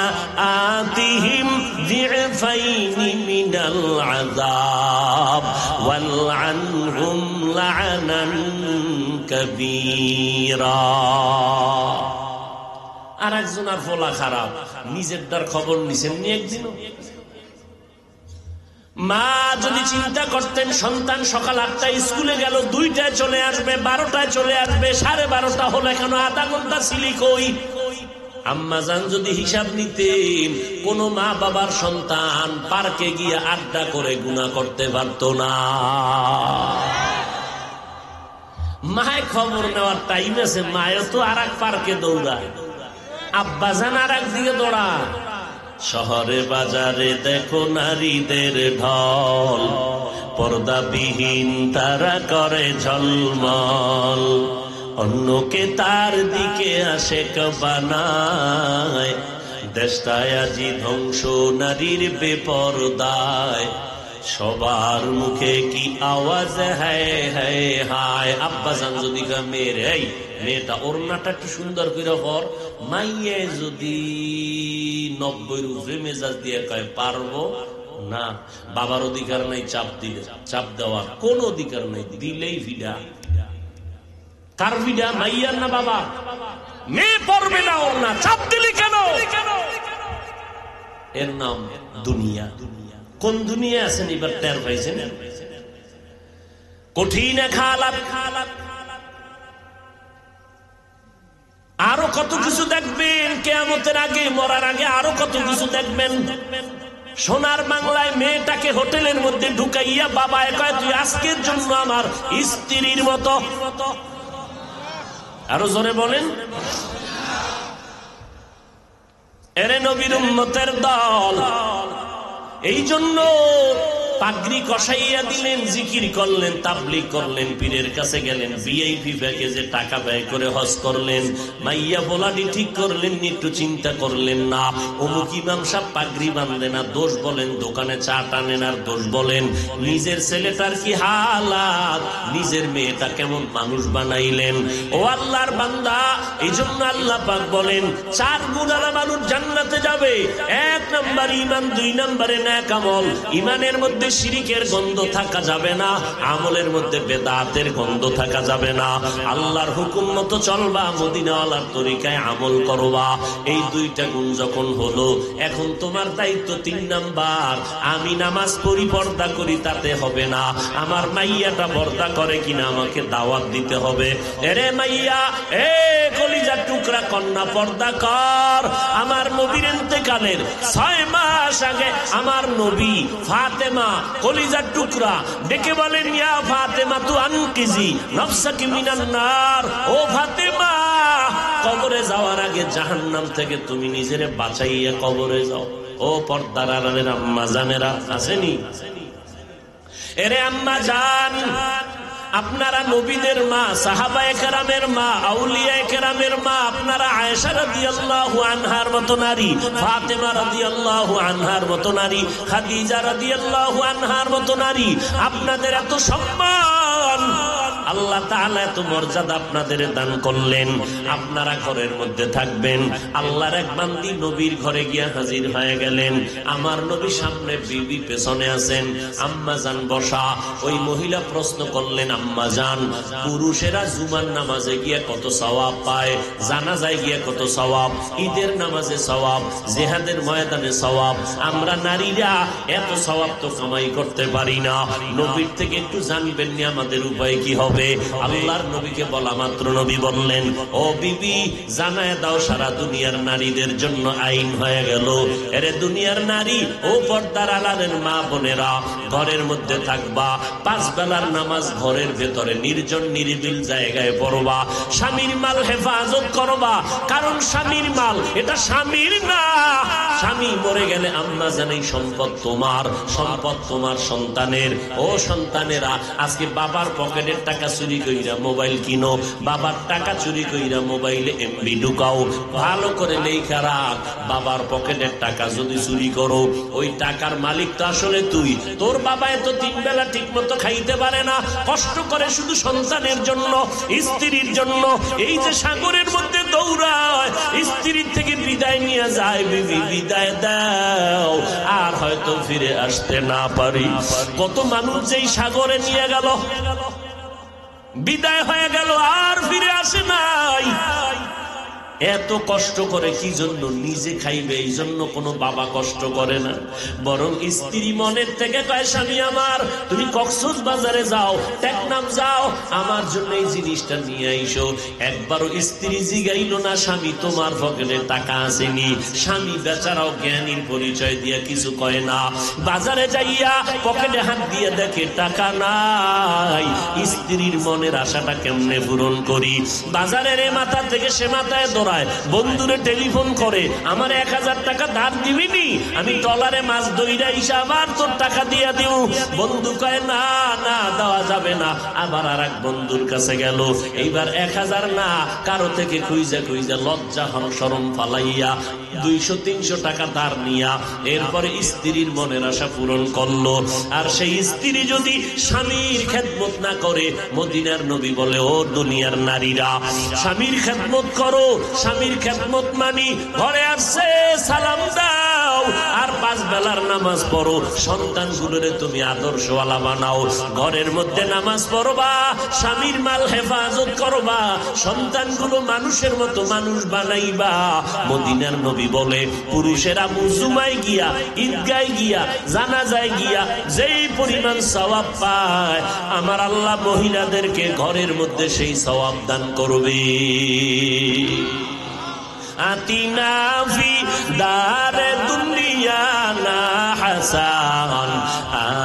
Speaker 1: আতিহিম যিফাইনি মিনাল আযাব ওয়ালআনহুম লা'নান কাবীরা। আর একজনের ফলা খারাপ, নিজের দার খবর নিছেন নি একদিনও? মা যদি চিন্তা করতেন সন্তান সকাল 8টায় স্কুলে গেল, 2টায় চলে আসবে, 12টায় চলে আসবে, 12:30 হলো, এখনো আধা ঘন্টা ছিলি কই? আম্মা জান যদি হিসাব নিতেন, কোন মা বাবার সন্তান পার্কে গিয়ে আড্ডা করে গুনাহ করতে পারতো না। মায়ের খবর নেওয়ার টাইম আছে, মায়ও তো আর এক পার্কে দৌড়ায়, আব্বা জান আর একদিকে দৌড়ায়। শহরে বাজারে দেখো নারীদের ঢল, পর্দাবিহীন তারা করে ঝলমল, অন্যকে তার দিকে আশেক বানায়, দেশটায় আজি ধ্বংস নারীর বেপরদায়, সবার মুখে কি আওয়াজ হায় হায় হায়। আব্বা জান যদি মেয়ের, এই মেয়েটা ওড়নাটা একটু সুন্দর করে পর, মাইয়ে যদি 90-এর উপরে মেজাজ দিয়ে কয় পারবো না, বাবার অধিকার নাই চাপ দিলে, চাপ দেওয়ার কোন অধিকার নাই, দিলেই ভিডা। কার ভিডা? মাইয়ার না বাবা? মেয়ে পড়বে না ওড়না, চাপ দিলি কেন? এর নাম দুনিয়া। কোন দুনিয়া আছেন এবার টের পাইছেন? কঠিন খালাত, আরো কত কিছু দেখবেন কিয়ামতের আগে, মরার আগে আরো কত কিছু দেখবেন। সোনার বাংলায় মেয়েটাকে হোটেলের মধ্যে ঢুকাইয়া বাবায় কয়, তুই আজকের জন্য আমার স্ত্রীর মতো। আরো জোরে বলেন। এরে নবীর উম্মতের দল, এই জন্য পাগড়ি কষাইয়া দিলেন, জিকির করলেন, তাবলীগ করলেন, পীরের কাছে গেলেন, ভিআইপি প্যাকেজে টাকা ব্যয় করে হজ করলেন, মাইয়া বলানি ঠিক করলেন, একটু চিন্তা করলেন না অমুক ইমাম সাহেব পাগড়ি বাঁধে না, দোষ বলেন দোকানে চা টানেন, আর দোষ বলেন নিজের ছেলেটার কি হালাত, নিজের মেয়েটা কেমন মানুষ বানাইলেন। ও আল্লাহর বান্দা, এই জন্য আল্লাহ পাক বলেন 4 গুণালা মানুষ জান্নাতে যাবে। 1 নাম্বার ঈমান, 2 নম্বরে নেক আমল। ঈমানের মধ্যে শিরিকের গন্ধ থাকা যাবে না, আমলের মধ্যে বেদাতের গন্ধ থাকা যাবে না। আল্লাহর হুকুম মতো চলবা, মদিনাওয়ালার তরিকায় আমল করবা। এই 2টা গুণ যখন হলো, এখন তোমার দায়িত্ব 3 নাম্বার। আমি নামাজ পড়ি, পর্দা করি, তাতে হবে না, আমার মাইয়াটা পর্দা করে কিনা আমাকে দাওয়াত দিতে হবে। এরে মাইয়া, এ কলিজার টুকরা কন্যা, পর্দা কর। আমার নবীর ইন্তেকালের 6 মাস আগে আমার নবী ফাতেমা কলিজার টুকরা ডেকে বলেন, ইয়া ফাতেমা তু আনকিজি নফসাকি মিনান নার। ও ফাতেমা, কবরে যাওয়ার আগে জাহান্নাম থেকে তুমি নিজেরে বাঁচাইয়া কবরে যাও। ও পর্দার আড়ালের আম্মা জানেরা আসেনি? এরে আম্মা জান, আপনারা নবীদের মা, সাহাবায়ে কেরামের মা, আউলিয়ায়ে কেরামের মা, আপনারা আয়েশা রাদিয়াল্লাহু আনহার মতো নারী, ফাতেমা রাদিয়াল্লাহু আনহার মতো নারী, খাদিজা রাদিয়াল্লাহু আনহার মতো নারী। আপনাদের এত সম্মান, আল্লাহ তাআলা এত মর্যাদা আপনাদের দান করলেন। আপনারা ঘরের মধ্যে থাকবেন, আল্লাহর এক বান্দি নবীর ঘরে গিয়া হাজির হয়ে গেলেন। আমার নবী সামনে, বিবি পেছনে আছেন। আম্মা জান বসা। ওই মহিলা প্রশ্ন করলেন, আম্মা জান, পুরুষেরা জুমার নামাজে গিয়া কত সওয়াব পায়, জানাজায় গিয়া কত সওয়াব, ঈদের নামাজে সওয়াব, জিহাদের ময়দানে সওয়াব, আমরা নারীরা এত সওয়াব তো কামাই করতে পারি না। নবীর থেকে একটু জানবেন না, আমাদের উপায় কি হবে? আল্লাহর নবীকে বলা মাত্র নবী বললেন, ও বিবি, জানায় দাও সারা দুনিয়ার নারীদের জন্য আইন হয়ে গেল। এরে দুনিয়ার নারী, ও পর্দার আড়ালের মা বোনেরা, ঘরের মধ্যে থাকবা, 5 বেলার নামাজ ঘরের ভেতরে নির্জন নিরিবিল জায়গায় পড়বা, স্বামীর মাল হেফাজত করবা, কারণ স্বামীর মাল এটা স্বামীর না। স্বামী মরে গেলে আম্মা জানে সম্পদ তোমার, সম্পদ তোমার সন্তানের। ও সন্তানেরা, আজকে বাবার পকেটের টাকা চুরি কইরা মোবাইল কিনো, বাবার টাকা চুরি কইরা মোবাইলে এমবি ঢুকাও। ভালো করে লেখা রাখ, বাবার পকেটের টাকা যদি চুরি করো, ওই টাকার মালিক তো আসলে তুই। তোর বাবা এত 3 বেলা ঠিক মতো খাইতে পারে না, কষ্ট করে শুধু সন্তানের জন্য, স্ত্রীর জন্য। এই যে সাগরের মধ্যে দৌড়ায়, স্ত্রীর থেকে বিদায় নিয়ে যায়, বিবি বিদায় দাও, আর হয়তো ফিরে আসতে না পারি। কত মানুষ যেই সাগরে নিয়ে গেল, বিদায় হয়ে গেল, আর ফিরে আসে নাই। এত কষ্ট করে কি জন্য? নিজে খাইবে, এই জন্য কোনো বাবা কষ্ট করে না। বরং স্ত্রী মনের থেকে কয়, স্বামী আমার, তুমি কক্সবাজারে যাও, টেকনাফ যাও, আমার জন্য এই জিনিসটা নিয়ে আইসো। একবারও স্ত্রী জিগাইল না, স্বামী তোমার পকেটে টাকা আসেনি। স্বামী বেচারাও জ্ঞানীর পরিচয় দিয়া কিছু কয় না। বাজারে যাইয়া পকেটে হাত দিয়ে দেখে টাকা নাই। স্ত্রীর মনের আশাটা কেমনে পূরণ করি? বাজারের এ মাথা থেকে সে মাথায় দৌড়ায়, বন্ধুরে টেলিফোন করে, আমার 1000 টাকা ধার দিবিনি, আমি ডলারে মাছ দইরা ইসা আবার তোর টাকা দিয়া দিও। বন্ধু কয়, না না, দেওয়া যাবে না। আবার আর এক বন্ধুর কাছে গেল, এইবার 1000 না, কারো থেকে খুঁজে খুঁজে লজ্জা শরম ফালাইয়া 200-300 টাকা ধার নিয়া এরপরে স্ত্রীর মনের আশা পূরণ করলো। আর সেই স্ত্রী যদি স্বামীর খেদমত না করে, মদিনার নবী বলে, ও দুনিয়ার নারীরা, স্বামীর খেদমত করো। স্বামীর খেদমত মানি ঘরে আসছে সালাম দাও, আর 5 বেলার নামাজ পড়ো। সন্তানগুলোরে তুমি আদর্শওয়ালা বানাও, ঘরের মধ্যে নামাজ পড়বা, স্বামীর মাল হেফাজত করবা, সন্তানগুলো মানুষের মতো মানুষ বানাইবা। মদিনার নবী বলে, পুরুষেরা মুজুমায় গিয়া, ঈদগায় গিয়া, জানাজায় গিয়া যেই পরিমাণ সওয়াব পায়, আমার আল্লাহ মহিলাদেরকে ঘরের মধ্যে সেই সওয়াব দান করবে। আতিনা ফি দারে দুনিয়া না হাসান,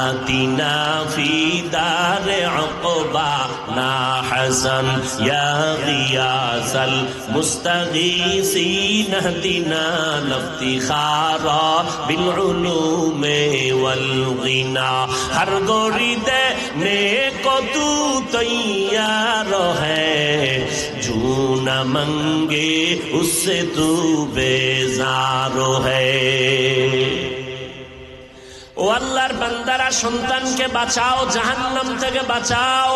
Speaker 1: আতিনা ফি দারে উকবা না হাসান ইয়া গিয়াসাল মুস্তাগীসিন ইহদিনা লিফতিখারা বিল উলুমি ওয়াল গিনা হর গোরি দেনে को तू तैयार है जो न मंगे उससे तू बेजार है। ও আল্লাহর বান্দারা সন্তানকে বাঁচাও, জাহান্নাম থেকে বাঁচাও।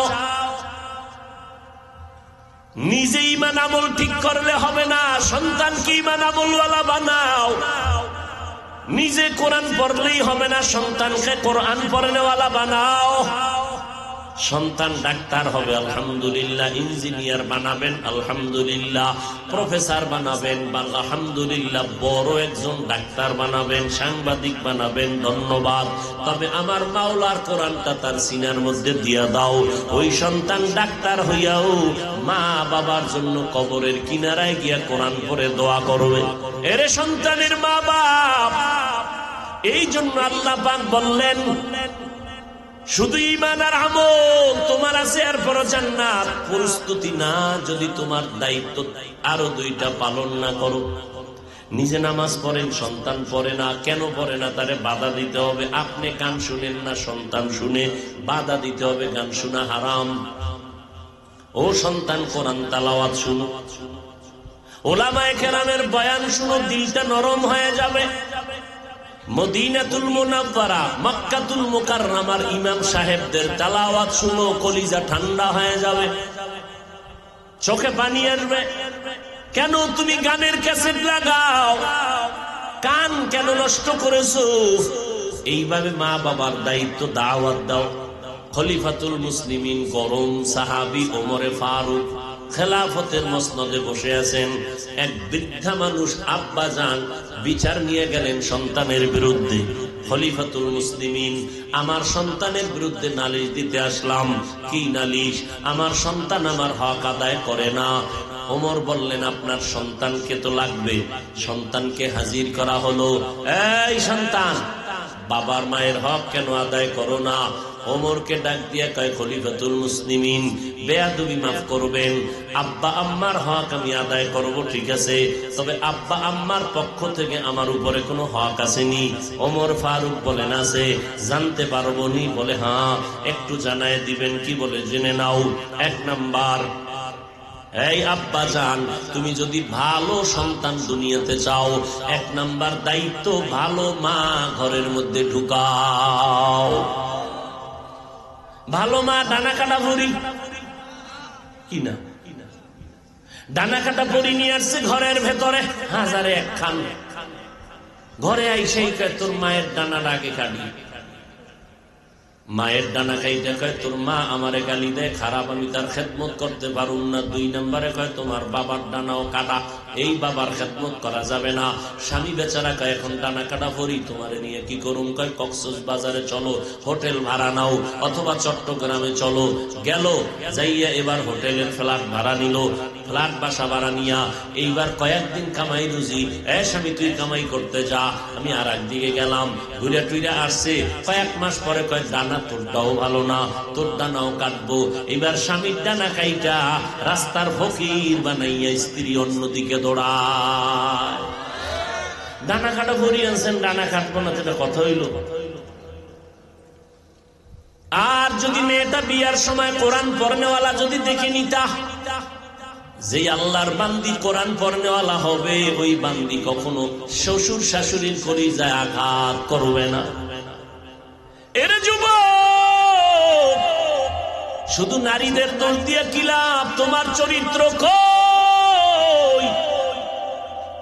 Speaker 1: নিজে ঈমান আমল ঠিক করলে হবে না, সন্তানকে ঈমান আমলওয়ালা বানাও। নিজে কোরআন পড়লেই হবে না, সন্তানকে কোরআন পড়নেওয়ালা বানাও। সন্তান ডাক্তার হবে আলহামদুলিল্লাহ, ইঞ্জিনিয়ার বানাবেন আলহামদুলিল্লাহ, প্রফেসর বানাবেন আলহামদুলিল্লাহ, বড় একজন ডাক্তার বানাবেন, সাংবাদিক বানাবেন, ধন্যবাদ। তবে আমার মাওলার কোরআনটা তার সিনার মধ্যে দিয়া দাও। ওই সন্তান ডাক্তার হইয়াও মা বাবার জন্য কবরের কিনারায় গিয়া কোরআন পড়ে দোয়া করবে। এরে সন্তানের মা বাপ, এই জন্য আল্লাহ পাক বললেন শুধু ঈমান আর আমল তোমার আছে এরপর জান্নাত। প্রস্তুতি না, যদি তোমার দায়িত্ব আরো দুইটা পালন না করো। নিজে নামাজ পড়েন, সন্তান পড়ে না, কেন পড়ে না তারে বাধা দিতে হবে। আপনি গান শুনেন না, সন্তান শুনে, বাধা দিতে হবে। গান শোনা হারাম। ও সন্তান কোরআন তেলাওয়াত শুনো, ওলামায়ে কেরামের বয়ান শুনো, দিলটা নরম হয়ে যাবে। মদিনাতুল মুনাওয়ারা, মক্কাতুল মুকাররমার ইমাম সাহেবদের তেলাওয়াত শুনো, কলিজা ঠান্ডা হয়ে যাবে, চোখে পানি আসবে। কেন তুমি গানের ক্যাসেট লাগাও? কান কেন নষ্ট করেছো? এইভাবে মা বাবার দায়িত্ব দাওয়াত দাও। খলিফাতুল মুসলিমিন গরম সাহাবী ওমরে ফারুক খেলাফতের মসনদে বসে আছেন। এক বৃদ্ধা মানুষ আব্বা জান বিচার নিয়ে গেলেন সন্তানের বিরুদ্ধে। খলিফাতুল মুসলিমিন, আমার সন্তানের বিরুদ্ধে নালিশ দিতে আসলাম। কি নালিশ? আমার সন্তান আমার হক আদায় করে না। ওমর বললেন আপনার সন্তানকে তো লাগবে। সন্তানকে হাজির করা হলো। এই সন্তান, বাবার মায়ের হক কেন আদায় করো না? ওমরকে ডাক দিয়া কয় খলিফাতুল মুসলিমিন, বেয়াদবি মাফ করবেন, আব্বা আম্মার হক আমি আদায় করব, ঠিক আছে, তবে আব্বা আম্মার পক্ষ থেকে আমার উপরে কোনো হক আসেনি। ওমর ফারুক বলেন আছে। জানতে পারবো নি? বলে হ্যাঁ, একটু জানায় দিবেন। কি? বলে জেনে নাও। এক নাম্বার, এই আব্বা জান, তুমি যদি ভালো সন্তান দুনিয়াতে চাও, এক নাম্বার দায়িত্ব ভালো মা ঘরের মধ্যে ঢুকাও। ভালো মা ডানা কাটা ভরি কিনা, ডানা কাটা ভরি নিয়ে আসছে ঘরের ভেতরে, হাজারে একখান। ঘরে আইসেই কয় তোর মায়ের ডানার আগে কাটি। মায়ের ডানা খাইতে কয় তোর মা আমারে গালি দেয়, খারাপ, আমি তার খেদমত করতে পারুম না। দুই নম্বরে কয় তোমার বাবার ডানাও কাটা, এই বাবার খেদমত করা যাবে না। স্বামী বেচারা কয় এখন ডানা কাটা পরি, তোমারে নিয়ে কি করুম? কয় কক্সবাজারে চলো, হোটেল ভাড়া নাও, অথবা চট্টগ্রামে চলো। গেল, যাইয়া এবার হোটেলের ফ্ল্যাট ভাড়া নিল। ফ্ল্যাট বাসা ভাড়া নিয়া এইবার কয়েকদিন কামাই রুজি। স্বামী তুই কামাই করতে যা, আমি আর একদিকে গেলাম। ঘুরে টুইরে আসছে। কয়েক মাস পরে কয় ডানা তোরটাও ভালো না, তোর ডানাও কাটবো। এবার স্বামীর ডানা কাইটা রাস্তার ফকির বানাইয়া স্ত্রী অন্যদিকে দৌড়ায়। ডানা কাটা ভরি আনছেন, ডানা কাটবো না, সেটা কথা হইল। আর যদি মেয়েটা বিয়ার সময় কোরআন পড়নেওয়ালা যদি দেখে নিতা, যে আল্লাহর বান্দি কোরআন পড়নেওয়ালা হবে, ওই বান্দি কখনো শ্বশুর শাশুড়ির কলিজায় আঘাত করবে না। এর যুবক, শুধু নারীদের দোষ দিয়ে কি লাভ? তোমার চরিত্র কই?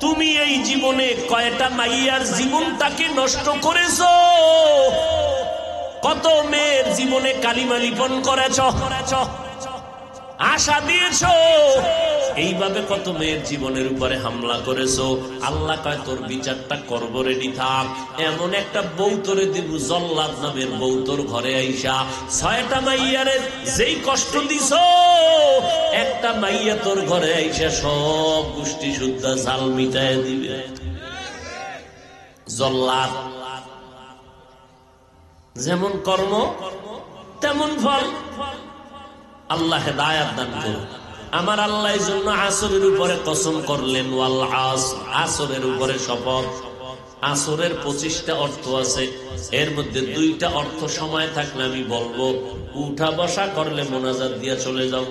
Speaker 1: তুমি এই জীবনে কয়টা মাইয়ার জীবনটাকে নষ্ট করেছো? কত মেয়ের জীবনে কালিমা লিপন করেছ, আশা দিয়েছ, এইভাবে কত মেয়ের জীবনের উপরে হামলা করেছো। আল্লাহ কয় তোর বিচারটা করব, রেডি থাক। এমন একটা বউ তোরে দিব, জল্লাদ নামের বউ তোর ঘরে আইসা 6টা মাইয়ারে যেই কষ্ট দিছ, একটা মাইয়া তোর ঘরে আইসা সব গোষ্ঠী শুদ্ধা জাল মিটায় দিবে। জল্লাদ যেমন কর্ম তেমন ফল। আল্লাহ হেদায়াত দান করুন। আমার আল্লাহ এই জন্য আসরের উপরে কসম করলেন, ওয়াল আসর, আসরের উপরে শপথ। আসরের 25টা অর্থ আছে, এর মধ্যে 2টা অর্থ সময় থাকলে আমি বলবো, উঠা বসা করলে মোনাজাত দিয়া চলে যাও।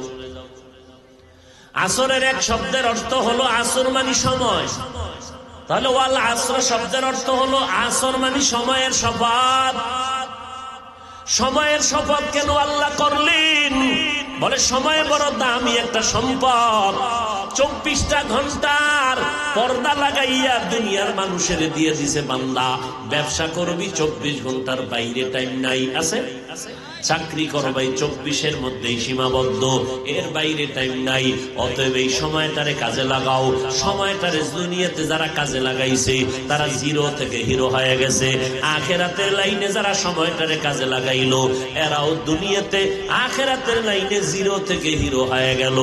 Speaker 1: আসরের এক শব্দের অর্থ হলো আসর মানে সময়, তাহলে ওয়াল আসর শব্দের অর্থ হলো আসর মানে সময়ের শপথ। সময়ের শপথ কেন আল্লাহ করলেন? বলে সময় বড় দামি একটা সম্পদ। 24টা ঘন্টার পর্দা লাগাইয়া দুনিয়ার মানুষের দিয়ে দিছে বান্দা। ব্যবসা করবি 24 ঘন্টার বাইরে টাইম নাই, আছে? চাকরি করবাই 24-এর মধ্যেই সীমাবদ্ধ, এর বাইরে টাইম নাই। অতএব এই সময়টারে কাজে লাগাও। সময়টারে দুনিয়াতে যারা কাজে লাগাইছে তারা জিরো থেকে হিরো হয়ে গেছে। আখেরাতের লাইনে যারা সময়টারে কাজে লাগাইলো এরাও দুনিয়াতে আখেরাতের লাইনে জিরো থেকে হিরো হয়ে গেল।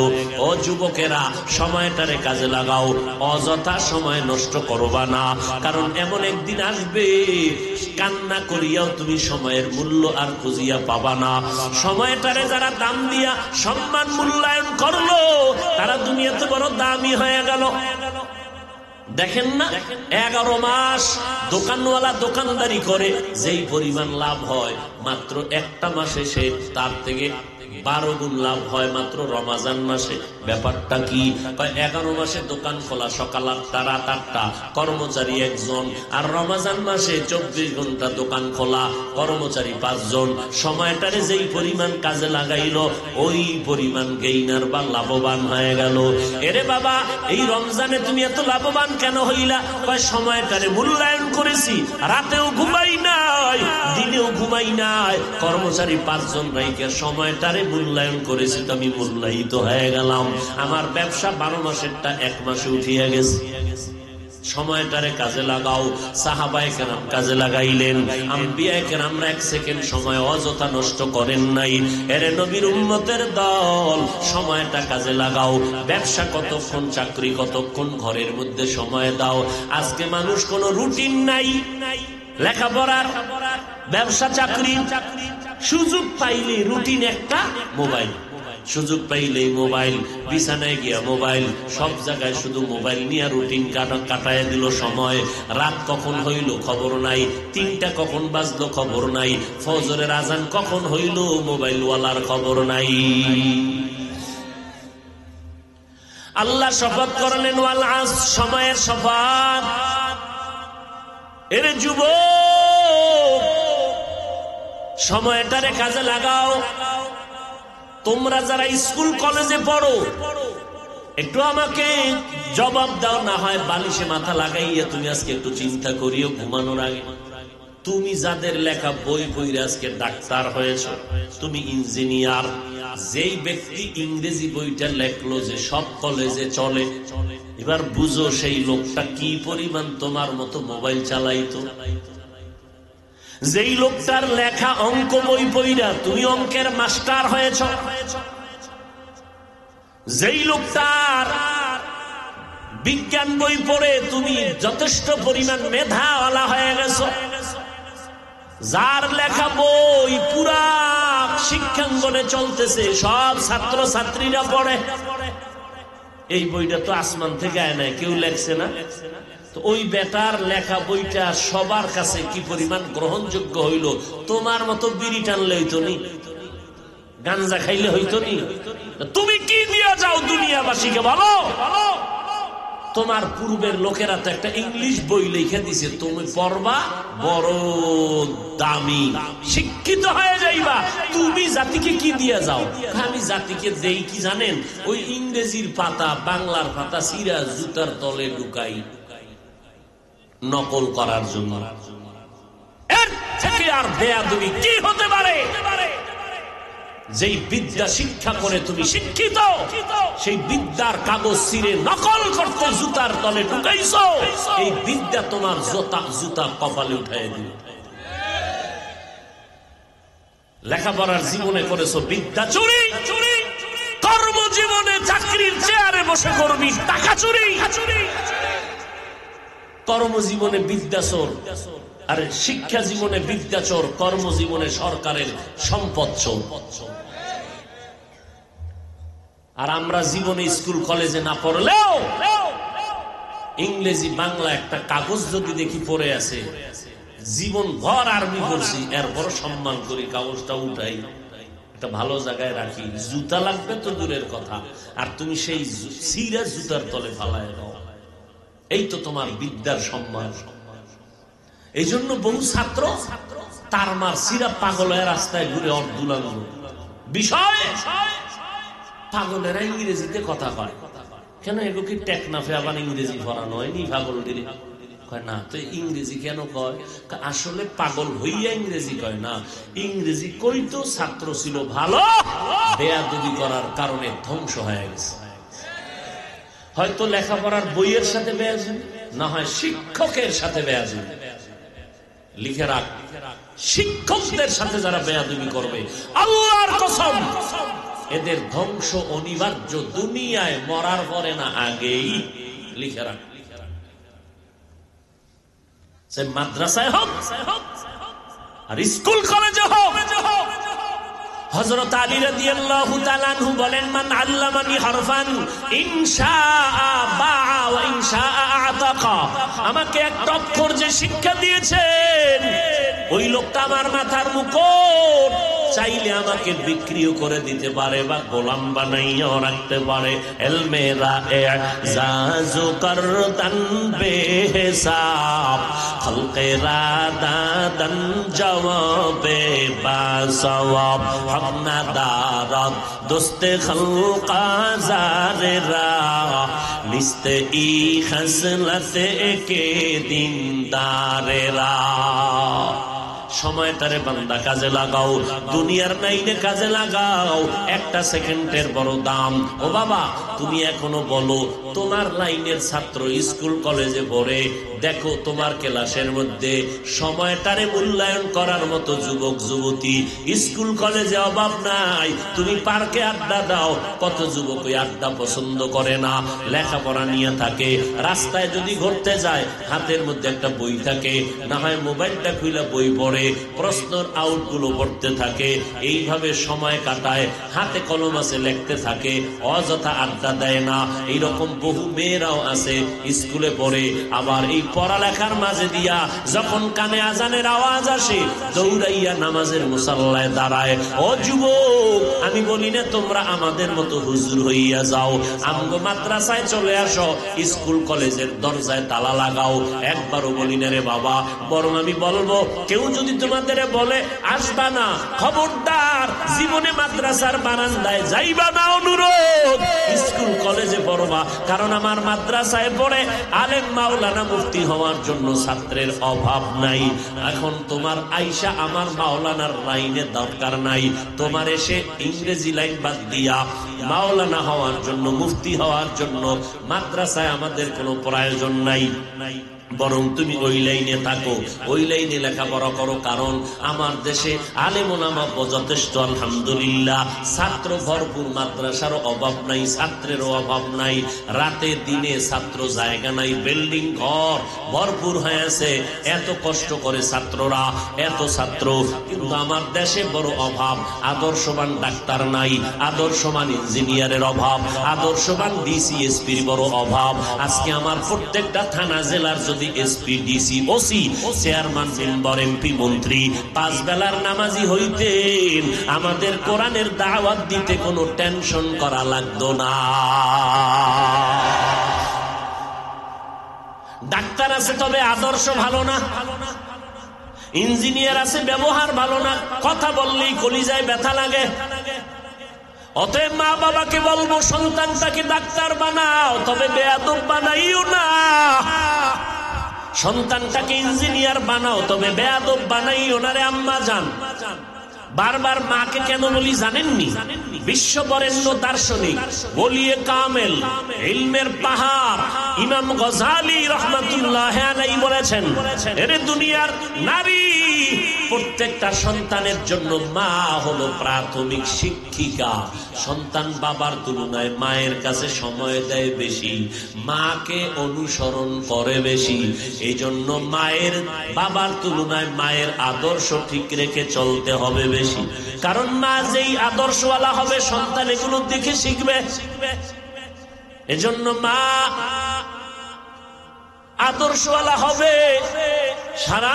Speaker 1: ও যুবকেরা, সময়টারে কাজে লাগাও, অযথা সময় নষ্ট করবা না। কারণ এমন একদিন আসবে কান্না করিয়াও তুমি সময়ের মূল্য আর খুঁজিয়া পাবা না। সময়টারে যারা দাম দিয়া সম্মান মূল্যায়ন করলো তারা দুনিয়াতে বড় দামি হয়ে গেল। দেখেন না, 11 মাস দোকানওয়ালা দোকানদারি করে যেই পরিমাণ লাভ হয়, মাত্র একটা মাসে সে তার থেকে 12 গুণ লাভ হয় মাত্র রমাজান মাসে। ব্যাপারটা কি? 11 মাসে দোকান খোলা, সকাল 8টা রাত 8টা, কর্মচারী 1 জন। আর রমাজান মাসে 24 ঘন্টা দোকান খোলা, কর্মচারী 5 জন। সময়টারে যেই পরিমাণ কাজে লাগাইলো ওই পরিমাণ গেইনার বা লাভবান হয়ে গেল। এরে বাবা, এই রমজানে তুমি এত লাভবান কেন হইলা? সময়টারে মূল্যায়ন করেছি, রাতেও ঘুমাই নাই, দিনেও ঘুমাই নাই, কর্মচারী 5 জন রাইকে সময়টারে মূল্যায়ন করেছি, তো আমি মূল্যায়িত হয়ে গেলাম। আমার ব্যবসা 12 মাসেরটা 1 মাসে উঠিয়ে গেছে। সময়টারে কাজে লাগাও। সাহাবায়ে কেরাম কাজে লাগাইলেন, আম্বিয়ায়ে কেরামরা 1 সেকেন্ড সময় অযথা নষ্ট করেন নাই। এরে নবীর উম্মতের দল, সময়টা কাজে লাগাও। ব্যবসা কতক্ষণ, চাকরি কতক্ষণ, ঘরের মধ্যে সময় দাও। আজকে মানুষ কোনো রুটিন নাই, লেখাপড়ার, ব্যবসা, চাকরি, সুযোগ পাইলে রুটিন একটা, মোবাইল, সুযোগ পাইলেই মোবাইল, বিছানায় গিয়া মোবাইল, সব জায়গায় শুধু মোবাইল নিয়ে রুটিন কাটায় দিল সময়। রাত কখন হইল খবর নাই, 3টা কখন বাজলো খবর নাই, ফজরের আজান কখন হইল মোবাইলওয়ালার খবর নাই। আল্লাহ শপথ করলেন ওয়াল আসর, সময়ের শপথ। এর যুবক, সময়টারে কাজে লাগাও। তোমরা যারা স্কুল কলেজে পড়ো একটু আমাকে জবাব দাও, না হয় বালিশে মাথা লাগাইয়া তুমি আজকে একটু চিন্তা করিও ঘুমানোর আগে। তুমি যাদের লেখা বই পড়ে আজকে ডাক্তার হয়েছ, তুমি ইঞ্জিনিয়ার, যেই ব্যক্তি ইংরেজি বইটা লেখলো যে সব কলেজে চলে, এবার বুঝো সেই লোকটা কি পরিমাণ তোমার মতো মোবাইল চালাইতো। যেই লোকটার লেখা অঙ্ক বই পড়া তুমি অঙ্কের মাস্টার হয়েছ, যেই লোকটার বিজ্ঞান বই পড়ে তুমি যথেষ্ট পরিমাণ মেধাওয়ালা হয়ে গেছ, যার লেখা বই পুরা শিক্ষাঙ্গনে চলতেছে, সব ছাত্র ছাত্রীরা পড়ে, এই বইটা তো আসমান থেকে আয় নাই, কেউ লেখছে না। তো ওই বেটার লেখা বইটা সবার কাছে কি পরিমাণ গ্রহণযোগ্য হইল? তোমার মতো বিড়ি টানলে হইতো নি, গাঞ্জা খাইলে হইতো নি। তুমি কি দিয়া যাও দুনিয়াবাসীকে বলো? তোমার পূর্বের লোকেরা তো একটা ইংলিশ বই লিখে দিছে, তুমি পড়বা, বড় দামি শিক্ষিত হয়ে যাইবা। তুমি জাতিকে কি দিয়া যাও? আমি জাতিকে দেই কি জানেন? ওই ইংরেজির পাতা, বাংলার পাতা সিরা জুতার তলে ঢুকাই নকল করার জন্য। এর থেকে আর বেয়াদবি কি হতে পারে? যেই বিদ্যা শিক্ষা করে তুমি শিক্ষিত, সেই বিদ্যার কাগজ ছিঁড়ে নকল করতে জুতার তলে ঢুকাইছো, এই বিদ্যা তোমার জুতা কপালে উঠাই দিল। লেখাপড়ার জীবনে করেছো বিদ্যা চুরি, কর্মজীবনে চাকরির চেয়ারে বসে করবি টাকা চুরি। কর্মজীবনে বিদ্যা চোর, আর শিক্ষা জীবনে বিদ্যা চোর, কর্মজীবনে সরকারের সম্পদ চোর। আর আমরা জীবনে স্কুল কলেজে না পড়লেও ইংরেজি বাংলা একটা কাগজ যদি দেখি পড়ে আছে, জীবন ভর আরবি করছি, এরপর সম্মান করি, কাগজটা উঠাই, একটা ভালো জায়গায় রাখি। জুতা লাগবে তো দূরের কথা, আর তুমি সেই সিরা জুতার তলে ফালায় দাও। এই তো তোমার বিদ্যার সম্মান। এই জন্য বহু ছাত্র তার মার সিরা পাগলের রাস্তায় ঘুরে অর্ধুলানো বিষয়। পাগলেরা ইংরেজিতে কথা কয় কেন? এগুলো কি টেকনাফে আবার ইংরেজি পড়ানো হয়নি? পাগল দিলে কয় না তো ইংরেজি কেন কয়? আসলে পাগল হইয়া ইংরেজি কয় না, ইংরেজি কইতো ছাত্র ছিল ভালো, বেয়াদবি করার কারণে ধ্বংস হয়ে গেছে। হয়তো লেখাপড়ার বইয়ের সাথে বেয়াদবি, না হয় শিক্ষকের সাথে বেয়াদবি। লিখে রাখ, শিক্ষকদের সাথে যারা বেয়াদবি করবে, আল্লাহর কসম এদের ধ্বংস অনিবার্য, দুনিয়ায় মরার পরে না আগেই। লিখে রাখ, সে মাদ্রাসায় হোক আর স্কুল কলেজে হোক। হযরত আলী রাদিয়াল্লাহু তাআলা আনহু বলেন, মান আল্লামানি হারফান ইনশাআ বাআ ওয়া ইনশাআ আতাকা। আমাকে একটা অক্ষর যে শিক্ষা দিয়েছেন, ওই লোকটা আমার মাথার মুকুট, চাইলে আমাকে বিক্রিও করে দিতে পারে বা গোলাম বানাইয়াও রাখতে পারে। এলমেরা এজাজু করতান বেহিসাব, খলকেরা দাদান জওয়াবে বাসওয়াব, হামনা দারাত দোস্তে খলকা জারেরা, লিস্তে ই খসলতে কে দিনদারেরা। সময়টারে বান্দা কাজে লাগাও, দুনিয়ার নাইনে কাজে লাগাও। একটা সেকেন্ডের বড় দাম। ও বাবা, তুমি এখনো বলো তোমার লাইনের ছাত্র স্কুল কলেজে পড়ে, দেখো তোমার ক্লাসের মধ্যে সময়টারে মূল্যায়ন করার মতো যুবক যুবতী স্কুল কলেজে অভাব নাই। তুমি পার্কে আড্ডা দাও, কত যুবক ওই আড্ডা পছন্দ করে না, লেখাপড়া নিয়ে থাকে। রাস্তায় যদি ঘুরতে যায়, হাতের মধ্যে একটা বই থাকে, না হয় মোবাইলটা খুলে বই পড়ে, প্রশ্নের আউট গুলো পড়তে থাকে, এইভাবে সময় কাটায়, হাতে কলম আছে লিখতে থাকে, অযথা আড্ডা দেয় না। এইরকম বহু মেয়েরাও আছে স্কুলে পড়ে, আবার এই পড়ালেখার মাঝে দিয়া যখন কানে আজানের আওয়াজ আসে, দৌড়াইয়া নামাজের মুসাল্লায় দাঁড়ায়। ও যুবক, আমি বলি না তোমরা আমাদের মতো হুজুর হইয়া যাও, আমগো মাদ্রাসায় চলে আসো, স্কুল কলেজের দরজায় তালা লাগাও। একবারও বলি না রে বাবা, বরং আমি বলবো, কেউ যদি তোমাদের বলে আসবা না, খবরদার জীবনে মাদ্রাসার বারান্দায় যাইবা না। অনুরোধ, স্কুল কলেজে পড়বা, কারণ আমার মাদ্রাসায় পড়ে আলেম মাওলানা মুফতি হওয়ার জন্য ছাত্রের অভাব নাই। এখন তোমার আইসা আমার মাওলানার লাইনে দরকার নাই, তোমার এসে ইংরেজি লাইন বাদ দিয়া মাওলানা হওয়ার জন্য, মুফতি হওয়ার জন্য মাদ্রাসায় আমাদের কোনো প্রয়োজন নাই। বরং তুমি ওই লাইনে থাকো, ওই লাইনে লেখাপড়া করো। কারণ আমার দেশে আলেম ওলামা যথেষ্ট, আলহামদুলিল্লাহ, ছাত্র ভরপুর, মাদ্রাসার অভাব নাই, ছাত্রেরও অভাব নাই। রাতে দিনে ছাত্র জায়গা নাই, বিল্ডিং ঘর ভরপুর হয়ে আছে। এত কষ্ট করে ছাত্ররা, এত ছাত্র, কিন্তু আমার দেশে বড় অভাব। আদর্শবান ডাক্তার নাই, আদর্শবান ইঞ্জিনিয়ারের অভাব, আদর্শবান ডিসি এসপির বড় অভাব। আজকে আমার প্রত্যেকটা থানা জেলার যদি SP DC OC chairman member MP মন্ত্রী 5 বেলার নামাজি হইতেন, আমাদের কোরআনের দাওয়াত দিতে কোনো টেনশন করা লাগতো না। ডাক্তার আছে তবে আদর্শ ভালো না, ইঞ্জিনিয়ার আছে ব্যবহার ভালো না, কথা বললেই কলিজায় ব্যথা লাগে। অতএব মা বাবাকে বলবো, সন্তানটাকে ডাক্তার বানাও, তবে বেয়াদব বানাইও না। সন্তানটাকে ইঞ্জিনিয়ার বানাও, তবে বেয়াদব বানাইও না রে আম্মা জান। বারবার মাকে কেন বলি জানেননি? বিশ্ববরেণ্য দার্শনিক, ওলিয়ে কামেল, ইলমের পাহাড় ইমাম গজালি রহমাতুল্লাহ আলাইহি বলেছেন, এরে দুনিয়ার নারী, প্রত্যেকটা সন্তানের জন্য মা হলো প্রাথমিক শিক্ষিকা। সন্তান বাবার তুলনায় মায়ের কাছে সময় দেয় বেশি, মাকে অনুসরণ করে বেশি। এই জন্য মায়ের বাবার তুলনায় মায়ের আদর্শ ঠিক রেখে চলতে হবে বেশি। কারণ মা যেই আদর্শওয়ালা হবে সন্তান এগুলো দেখে শিখবে। এজন্য মা আদর্শওয়ালা হবে। সারা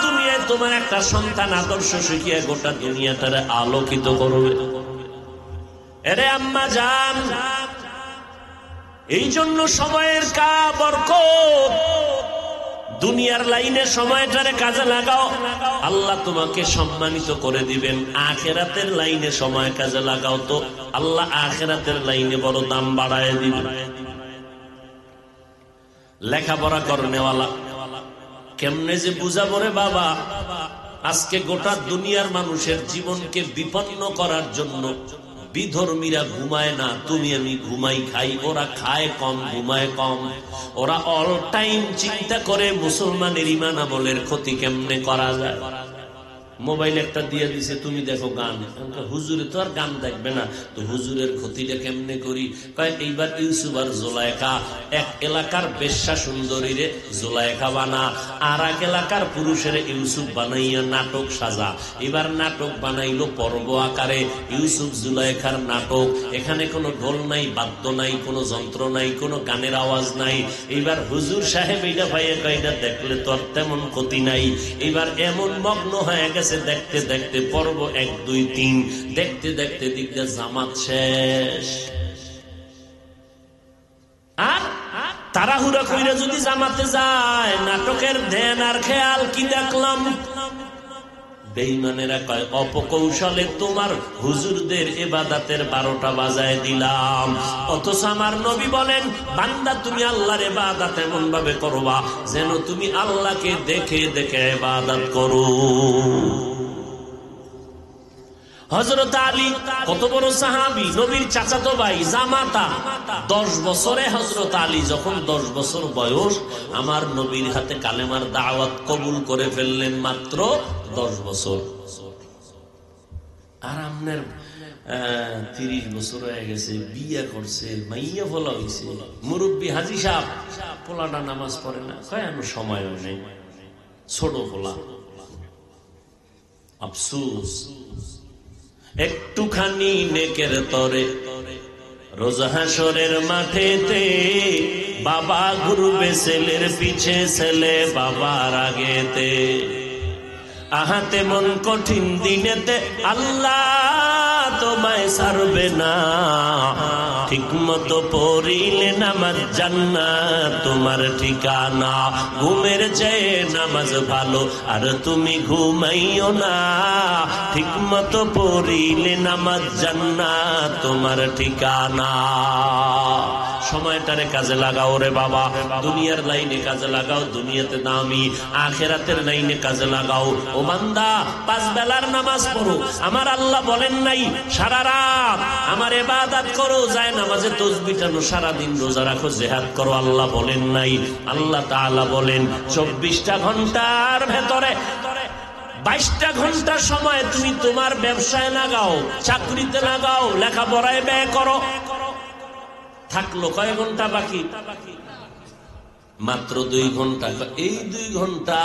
Speaker 1: দুনিয়ায় তোমার একটা সন্তান আদর্শ শিখিয়ে গোটা দুনিয়াটারে আলোকিত করবে। এরে আম্মা জান, এই জন্য সময়ের বরকত, দুনিয়ার লাইনে সময়টারে কাজে লাগাও, আল্লাহ তোমাকে সম্মানিত করে দিবেন। আখিরাতের লাইনে সময় কাজে লাগাও তো আল্লাহ আখিরাতের লাইনে বড় দাম বাড়ায় দিবেন। লেখাপড়া করনেওয়ালা কেমনে যে বুঝাবো রে বাবা। আজকে গোটা দুনিয়ার মানুষের জীবনকে বিপন্ন করার জন্য বিধর্মীরা ঘুমায় না, তুমি আমি ঘুমাই খাই, ওরা খায় কম ঘুমায় কম। ওরা অল টাইম চিন্তা করে মুসলমানের ইমান আমলের ক্ষতি কেমনে করা যায়। মোবাইল একটা দিয়ে দিছে, তুমি দেখো গান। হুজুরে তো আর গান দেখবে না, তো হুজুরের ক্ষতিটা কেমনে করি। এইবার ইউসুফ আর জোলাইখা, এক এলাকার বেশ্যা সুন্দরীরে জোলাইখা বানা, আর এক এলাকার পুরুষের ইউসুফ বানাইয়া নাটক সাজা। এবার নাটক বানাইলো পর্ব আকারে, ইউসুফ জুলাইখার নাটক। এখানে কোনো ঢোল নাই, বাদ্য নাই, কোনো যন্ত্র নাই, কোনো গানের আওয়াজ নাই। এবার হুজুর সাহেব এইটা ভাইয়া কয়টা দেখলে তো আর তেমন ক্ষতি নাই। এবার এমন মগ্ন হয়ে গেছে দেখতে দেখতে পর্ব 1, 2, 3 দেখতে দেখতে দিকটা জামাত শেষ। আর তাড়াহুড়া কইরা যদি জামাতে যায়, নাটকের ধ্যান আর খেয়াল কি দেখলাম। বেঈমানেরা কয় অপকৌশলে তোমার হুজুরদের ইবাদতের 12টা বাজায় দিলাম। অথচ আমার নবী বলেন, বান্দা তুমি আল্লাহর ইবাদত এমন ভাবে করবা যেন তুমি আল্লাহকে দেখে দেখে ইবাদত করো। হযরত আলী কত বড় সাহাবী, নবীর চাচাতো ভাই, জামাতা। 10 বছরে হযরত আলী যখন 10 বছর বয়স, আমার নবীর হাতে কালেমার দাওয়াত কবুল করে ফেললেন মাত্র 10 বছর। আর আপনার 30 বছর হয়ে গেছে, বিয়ে করছে, মাইয়া ফলা হয়েছে, মুরব্বী হাজী সাহেব, পোলাটা নামাজ পড়ে না, কেন সময়ও নেই, ছোট পোলা। আফসোস, একটুখানি নেকের তরে রোজ হাসরের মাঠেতে বাবা ঘুরবে ছেলের পিছে, ছেলে বাবার আগেতে। আহাতে মন কঠিন দিনেতে আল্লাহ তোমায় ছাড়বে না। ঠিক মতো পড়িলে নামাজ জান্নাত তোমার ঠিকানা। ঘুমের চেয়ে নামাজ ভালো আর তুমি ঘুমাইও না। ঠিক মতো পড়িলে নামাজ জান্নাত তোমার ঠিকানা। সময়টারে কাজে লাগাও রে বাবা, দুনিয়ার লাইনে কাজে লাগাও, দুনিয়াতে দামি, আখিরাতের লাইনে কাজে লাগাও। ও বান্দা, 5 বেলার নামাজ পড়ো। আমার আল্লাহ বলেন নাই সারা রাত আমার ইবাদত করো, যায় নামাজে তাসবিহ টানো, সারাদিন রোজা রাখো, জিহাদ করো। আল্লাহ বলেন নাই। আল্লাহ তাআলা বলেন 24টা ঘন্টার ভেতরে 22টা ঘন্টা সময় তুমি তোমার ব্যবসায় লাগাও, চাকরিতে লাগাও, লেখাপড়ায় ব্যয় করো। থাকলো কয় ঘন্টা বাকি? মাত্র 2 ঘন্টা। এই 2 ঘন্টা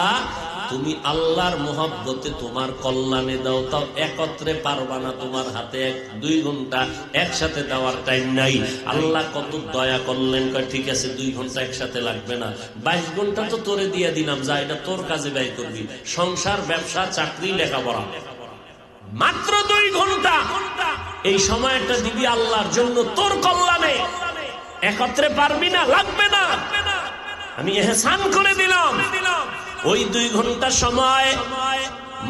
Speaker 1: তুমি আল্লাহর মোহাব্বতে তোমার কল্যাণে দাও। তাও একত্রে পারবা না, তোমার হাতে 2 ঘন্টা একসাথে দেওয়ার টাইম নাই। আল্লাহ কত দয়া করলেন, কয় ঠিক আছে 2 ঘন্টা একসাথে লাগবে না, 22 ঘন্টা তো তোরে দিয়ে দিলাম, যা এটা তোর কাজে ব্যয় করবি। সংসার, ব্যবসা, চাকরি, লেখাপড়া, মাত্র 2 ঘন্টা এই সময়টা দিবি আল্লাহর জন্য, তোর কল্যাণে। একত্রে পারবি না, লাগবে না, আমি ইহসান করে দিলাম। ওই 2 ঘন্টা সময়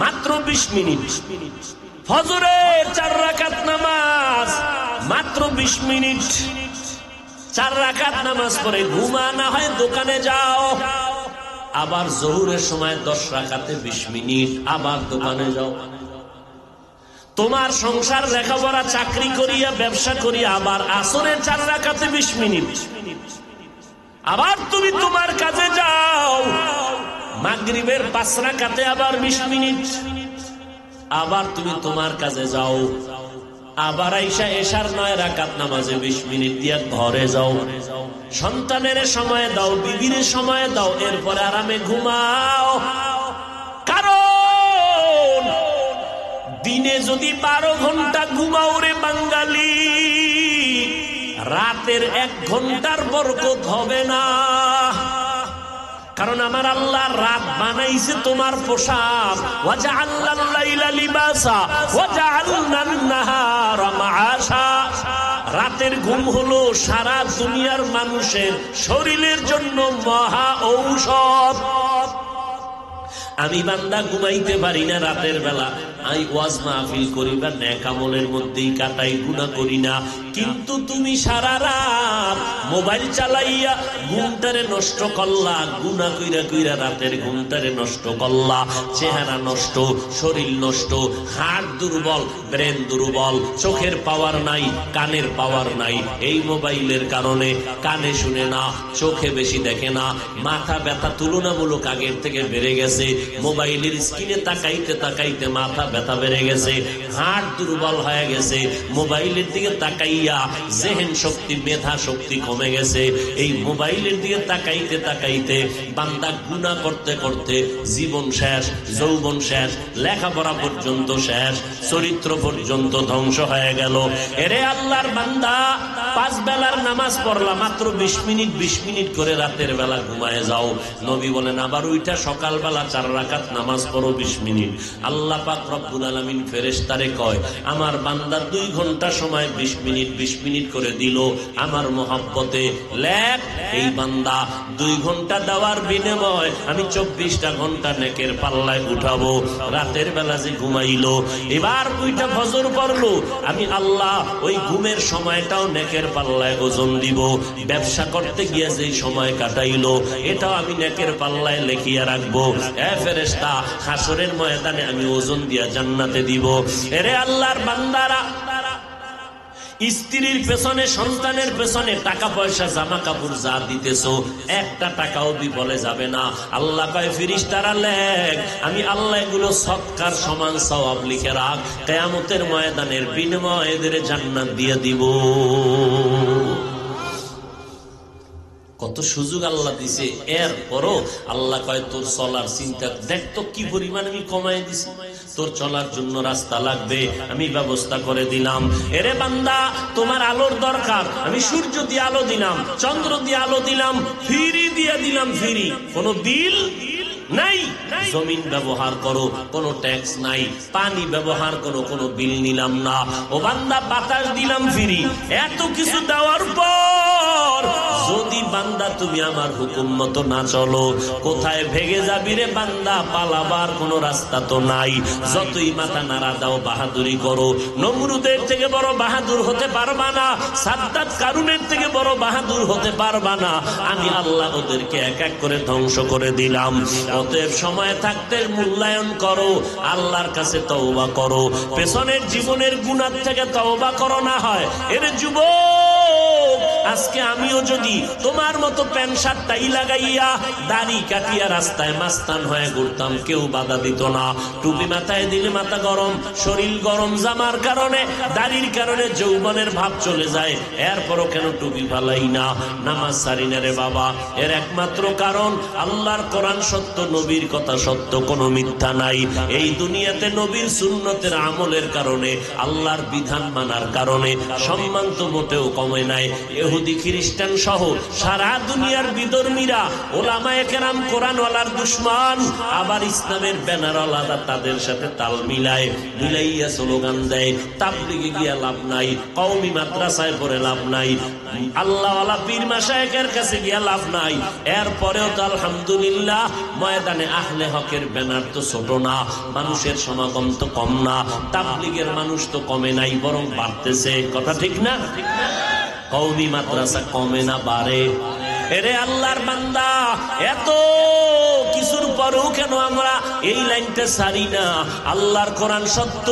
Speaker 1: মাত্র 20 মিনিট। ফজরের 4 রাকাত নামাজ মাত্র 20 মিনিট। 4 রাকাত নামাজ পড়ে ঘুমা না হয় দোকানে যাও। আবার জোহরের সময় 10 রাকাতে 20 মিনিট, আবার দোকানে যাও। তোমার সংসার, লেখাপড়া, চাকরি করিয়া, ব্যবসা করিয়া আবার আসরের 4 রাকাতে 20 মিনিট, আবার তুমি তোমার কাজে যাও। মাগরিবের 5 রাকাতে আবার 20 মিনিট। আবার তুমি তোমার কাজে যাও, আবার আইসা এশার 9 রাকাত নামাজে 20 মিনিট দিয়া ঘরে যাও, সন্তানের সময় দাও, বিবির সময় দাও, এরপরে আরামে ঘুমাও। কারণ দিনে যদি 12 ঘন্টা ঘুমাও রে বাঙালি, রাতের 1 ঘন্টার বরকত হবে না। কারণ আমার আল্লাহ রাত বানাইছে তোমার পোশাক, ওয়াজআলনাল লাইলা লিবাসা ওয়াজআলনান নাহারা মাআশা। রাতের ঘুম হলো সারা দুনিয়ার মানুষের শরীরের জন্য মহা ঔষধ। আমি বান্দা ঘুমাইতে পারি না রাতের বেলা, আমি ওয়াজ মাহফিল করি বা নেক আমলের মধ্যেই কাটাই, গুনাহ করি না। কিন্তু তুমি সারা রাত মোবাইল চালাইয়া ঘুমটারে নষ্ট করলা, গুনাহ কইরা কইরা রাতের ঘুমটারে নষ্ট করলা। চেহারা নষ্ট, শরীর নষ্ট, হার্ট দুর্বল, ব্রেন দুর্বল, চোখের পাওয়ার নাই, কানের পাওয়ার নাই। এই মোবাইলের কারণে কানে শুনে না, চোখে বেশি দেখে না, মাথা ব্যথা তুলনামূলক আগের থেকে বেড়ে গেছে। মোবাইলের স্ক্রিনে তাকাইতে তাকাইতে মাথা ব্যথা বেড়ে গেছে, হাড় দুর্বল হয়ে গেছে। মোবাইলের দিকে তাকাইয়া জেহেন শক্তি, মেধা শক্তি কমে গেছে। এই মোবাইলের দিকে তাকাইতে তাকাইতে বান্দা গুনাহ করতে করতে জীবন শেষ, যৌবন শেষ, লেখাপড়া পর্যন্ত শেষ, চরিত্র পর্যন্ত ধ্বংস হয়ে গেল। এরে আল্লাহর বান্দা, 5 বেলার নামাজ পড়লা, মাত্র 20 মিনিট 20 মিনিট করে রাতের বেলা ঘুমায় যাও। নবী বলেন আবার ওইটা সকালবেলা 4 রাকাত নামাজ পড়ো 20 মিনিট। আল্লাহ পাক রব্বুল আলামিন ফেরেশতারে কয়, আমার বান্দা 2 ঘন্টা সময় 20 মিনিট 20 মিনিট করে দিল আমার মহব্বতে, লেখ এই বান্দা 2 ঘন্টা দেওয়ার বিনিময় আমি 24টা ঘন্টা নেকের পাল্লায় উঠাবো। রাতের বেলা যে ঘুমাইলো, এবার 2টা ফজর পড়লো, আমি আল্লাহ ওই ঘুমের সময়টাও নেকের পাল্লায় ওজন দিব। ব্যবসা করতে গিয়ে যে সময় কাটাইলো, এটাও আমি নেকের পাল্লায় লিখিয়া রাখবো। ফেরেশতা, হাসরের ময়দানে আমি ওজন দিয়া জান্নাতে দিব। এরে আল্লাহর বান্দারা, স্ত্রীর পেছনে, সন্তানের পেছনে টাকা পয়সা, জামা কাপড় যা দিতেছো, একটা টাকাও বিফলে যাবে না। আল্লাহ কয় ফেরেশতারা লেখ, আমি আল্লাহ এগুলো সৎকার সমান সওয়াব লিখে রাখ, কিয়ামতের ময়দানের বিনিময়ে এদের জান্নাত দিয়ে দিব। কত সুযোগ আল্লাহ দিছে, এরপরও আল্লাহ কয় তোর চলার চিন্তা দেখ তো কি পরিমাণ আমি কমাই দিছি, তোর চলার জন্য রাস্তা লাগবে, আমি ব্যবস্থা করে দিলাম। এরে বান্দা, তোমার আলোর দরকার, আমি সূর্য দিয়ে আলো দিলাম, চন্দ্র দিয়ে আলো দিলাম, ফ্রি দিয়ে দিলাম, ফ্রি, কোনো বিল নাই। জমিন ব্যবহার করো, কোনো ট্যাক্স নাই। পানি ব্যবহার করো, কোনো বিল নিলাম না। ও বান্দা, বাতাস দিলাম ফ্রি। এত কিছু দেওয়ার পর যদি বান্দা তুমি আমার হুকুম মতো না চলো, কোথায় ভেগে যাবি রে বান্দা? পালাবার কোনো রাস্তা তো নাই। যতই মাথা নাড়া দাও, বাহাদুরি করো, নমরুদের থেকে বড় বাহাদুর হতে পারবা না, সাদ্দাত কারুনের থেকে বড় বাহাদুর হতে পারবা না। আমি আল্লাহ ওদেরকে এক এক করে ধ্বংস করে দিলাম। অতএব সময় থাকতে মূল্যায়ন করো, আল্লাহর কাছে তওবা করো, পেছনের জীবনের গুনাহ থেকে তওবা করো। না হয় এর যুবক, আজকে আমিও যদি তোমার মতো প্যান্ট শার্ট টাই লাগাইয়া দাড়ি কাটিয়া রাস্তায় মাস্তান হয়ে ঘুরতাম, কেউ বাধা দিত না। টুপি মাথায় দিলে মাথা গরম, শরীর গরম, জামার কারণে, দাড়ির কারণে যৌবনের ভাব চলে যায়। এরপরও কেন টুপি ফালাই না, নামাজ ছাড়ি না রে বাবা? এর একমাত্র কারণ আল্লাহর কোরআন সত্য, নবীর কথা সত্য, কোনো মিথ্যা নাই। এই দুনিয়াতে নবীর সুন্নতের আমলের কারণে, আল্লাহর বিধান মানার কারণে সম্মান তো মোটেও কমে নাই। ইহুদি খ্রিস্টান সহ সারা দুনিয়ার বিধর্মীরা, ওলামায়ে কেরাম কোরআনওয়ালার দুশমন, আবার ইসলামের ব্যানারওয়ালারা তাদের সাথে তাল মিলাইয়া স্লোগান দেয়। তাবলিগে গিয়া লাভ নাই, কওমি মাদ্রাসায় পড়ে লাভ নাই, আল্লাহওয়ালা পীর মাশায়েখের কাছে গিয়া লাভ নাই। এরপরেও তো আলহামদুলিল্লাহ ময়দানে আহলে হকের ব্যানার তো ছোট না, মানুষের সমাগম তো কম না, তাবলিগের মানুষ তো কমে নাই, বরং বাড়তেছে। কথা ঠিক না? কওমি মাদ্রাসা কমে না, বাড়ে। এরে আল্লাহর বান্দা, এত কিছুর পরেও কেন আমরা এই লাইনটা ছাড়ি না? আল্লাহর কোরআন সত্য,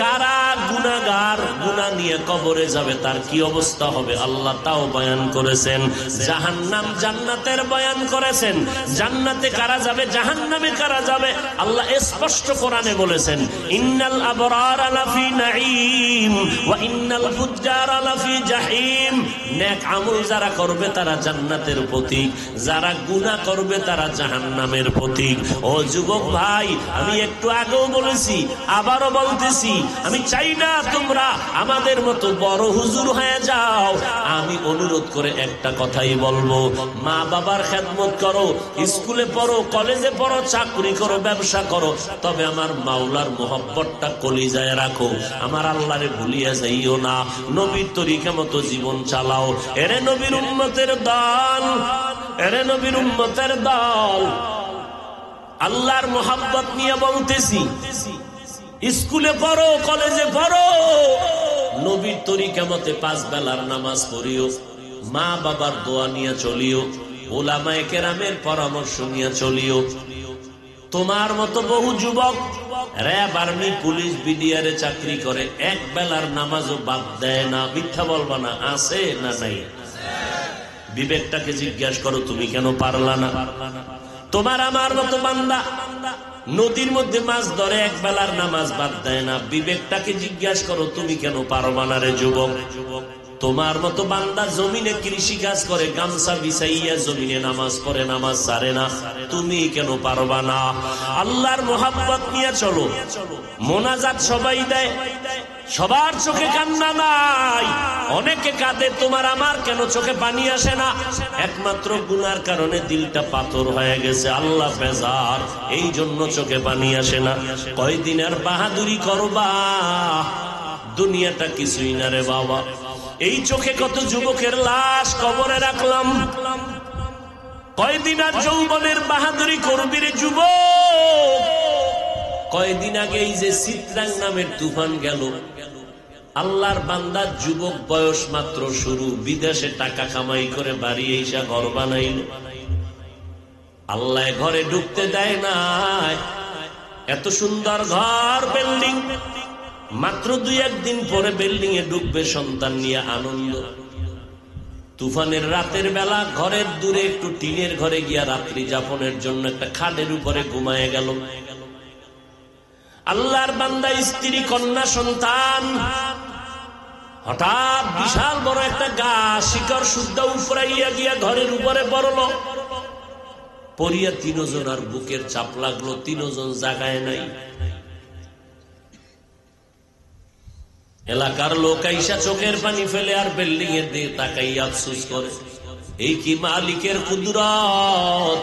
Speaker 1: কারা গুনাহ গুনাহগার গুনাহ নিয়ে কবরে যাবে তার কি অবস্থা হবে আল্লাহ তাও বয়ান করেছেন। জাহান্নাম জান্নাতের বয়ান করেছেন। জান্নাতে কারা যাবে, জাহান্নামে কারা যাবে, আল্লাহ স্পষ্ট কোরআনে বলেছেন, ইন্নাল আবরারা লাফি নাঈম ওয়া ইন্নাল ফুজ্জারা লাফি জাহিম। নেক আমল যারা করবে তারা জান্নাতের পথিক, যারা গুনাহ করবে তারা জাহান্নামের পথিক। ও যুবক ভাই, আমি একটু আগেও বলেছি, আবারও বলতেছি, আমি চাই না তোমরা আমাদের মতো বড় হুজুর হয়ে যাও। আমি অনুরোধ করে একটা কথাই বলবো, মা বাবার খেদমত করো, স্কুলে পড়ো, কলেজে পড়ো, চাকরি করো, ব্যবসা করো, তবে আমার মাওলার মোহব্বতটা কলিজায় রাখো। আমার আল্লাহরে ভুলিয়া যাইও না। নবীর তরিকা মতো জীবন চালাও। এরে নবীর উম্মতের দল, এরে নবীর উম্মতের দল, আল্লাহর মোহাব্বত নিয়ে বলতেছি, স্কুলে পড়ো, কলেজে পড়ো, নবীর তরিকা মতে 5 বেলার নামাজ পড়িও, মা বাবার দোয়া নিয়ে চলিও, উলামায়ে কেরামের পরামর্শ নিয়ে চলিও। তোমার মতো বহু যুবক র‍্যাব, আর্মি, পুলিশ, বিডিআরে চাকরি করে, 1 বেলার নামাজও বাদ দেয় না। মিথ্যা বলবা না, আছে না নাই? বিবেকটাকে জিজ্ঞাসা করো, তুমি কেন পারলা না? তোমার আমার মতো বান্দা নদীর মধ্যে মাছ ধরে, 1 বেলার নামাজ বাদ দেয় না। বিবেকটাকে জিজ্ঞাসা করো, তুমি কেন পারবা না রে যুবক? তোমার মতো বান্দা জমিনে কৃষি কাজ করে, গামছা বিছাইয়া জমিনে নামাজ পড়ে, নামাজ ছাড়ে না, তুমি কেন পারবা না? আল্লাহর মোহাব্বত নিয়ে চলো। মোনাজাত সবাই দেয়, সবার চোখে কান্না নাই, অনেকে কাঁদে, তোমার আমার কেন চোখে পানি আসে না? একমাত্র গুনার কারণে দিলটা পাথর হয়ে গেছে, আল্লাহ বেজার, এই জন্য চোখে পানি আসে না। কয়দিন আর বাহাদুরি করবা? দুনিয়াটা কিছুই না রে বাবা। এই চোখে কত যুবকের লাশ কবরে রাখলাম। কয়দিন আর যৌবনের বাহাদুরি করবি রে যুবক? কয়দিন আগে এই যে চিত্রাং নামের তুফান গেল, আল্লাহর বান্দা যুবক, বয়স মাত্র শুরু, বিদেশে টাকা কামাই করে বাড়ি এসে ঘর বানাইল। আল্লাহ ঘরে ঢুকতে দেয় না, এত সুন্দর ঘর, বিল্ডিং, মাত্র 2-1 দিন পরে বিল্ডিং এ ঢুকবে সন্তান নিয়ে, আনন্দ। তুফানের রাতের বেলা ঘরের দূরে একটু টিনের ঘরে গিয়া রাত্রি যাপনের জন্য একটা খাটের উপরে ঘুমায় গেল। আল্লাহর বান্দা, স্ত্রী, কন্যা, সন্তান, হঠাৎ বিশাল বড় একটা গাছ শিকড় শুদ্ধ উপরাইয়া গিয়া ঘরের উপরে পড়ল। পড়িয়া 3 জন আর বুকের চাপ লাগলো, 3 জন জাগায় নাই। এলাকার লোক আইসা চোখের পানি ফেলে আর বিল্ডিং এর দিকে তাকাইয়া আফসোস করে, এই কি মালিকের কুদরত!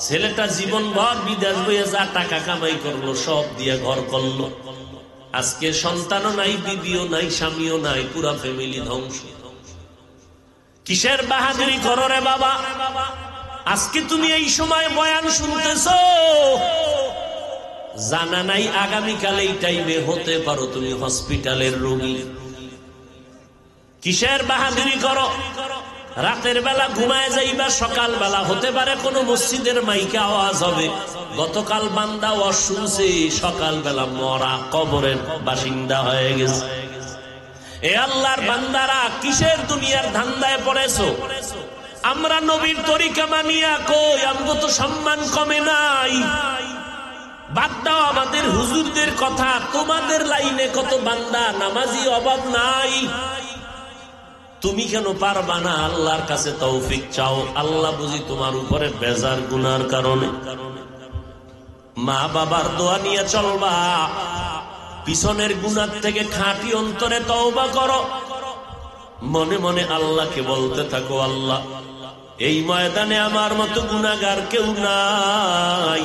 Speaker 1: ছেলেটা জীবনভর বিদেশ বইয়া যা টাকা কামাই করলো, সব দিয়ে ঘর করলো, আজকে সন্তানও নাই, বিবিও নাই, স্বামীও নাই, পুরা ফ্যামিলি ধ্বংস। কিসের বাহাদুরি করো রে বাবা? আজকে তুমি এই সময় বয়ান শুনতেছো, জানা নাই আগামীকাল এই টাইমে হতে পারো তুমি হসপিটালের রোগী। কিসের বাহাদুরি করো? রাতের বেলা ঘুমায় যাইবা, সকাল বেলা হতে পারে কোন মসজিদের মাইকে আওয়াজ হবে, গতকাল বান্দা ওয়াজ শুনছে, সকাল বেলা মরা কবরের বাসিন্দা হয়ে গেছে। এ আল্লাহর বান্দারা, কিসের দুনিয়ার ধান্দায় পড়েছো? আমরা নবীর তরিকা মানিয়া কই, আমগো তো সম্মান কমে নাই। বাদ দাও আমাদের হুজুরদের কথা, তোমাদের লাইনে কত বান্দা নামাজি, অভাব নাই। তুমি কেন পারবা না? আল্লাহর কাছে তৌফিক চাও। আল্লাহ বুঝি তোমার উপরে বেজার গুনার কারণে। মা বাবার দোয়া নিয়ে চলবা, পিছনের গুনার থেকে খাঁটি অন্তরে তওবা করো। মনে মনে আল্লাহকে বলতে থাকো, আল্লাহ এই ময়দানে আমার মতো গুনাহগার কেউ নাই।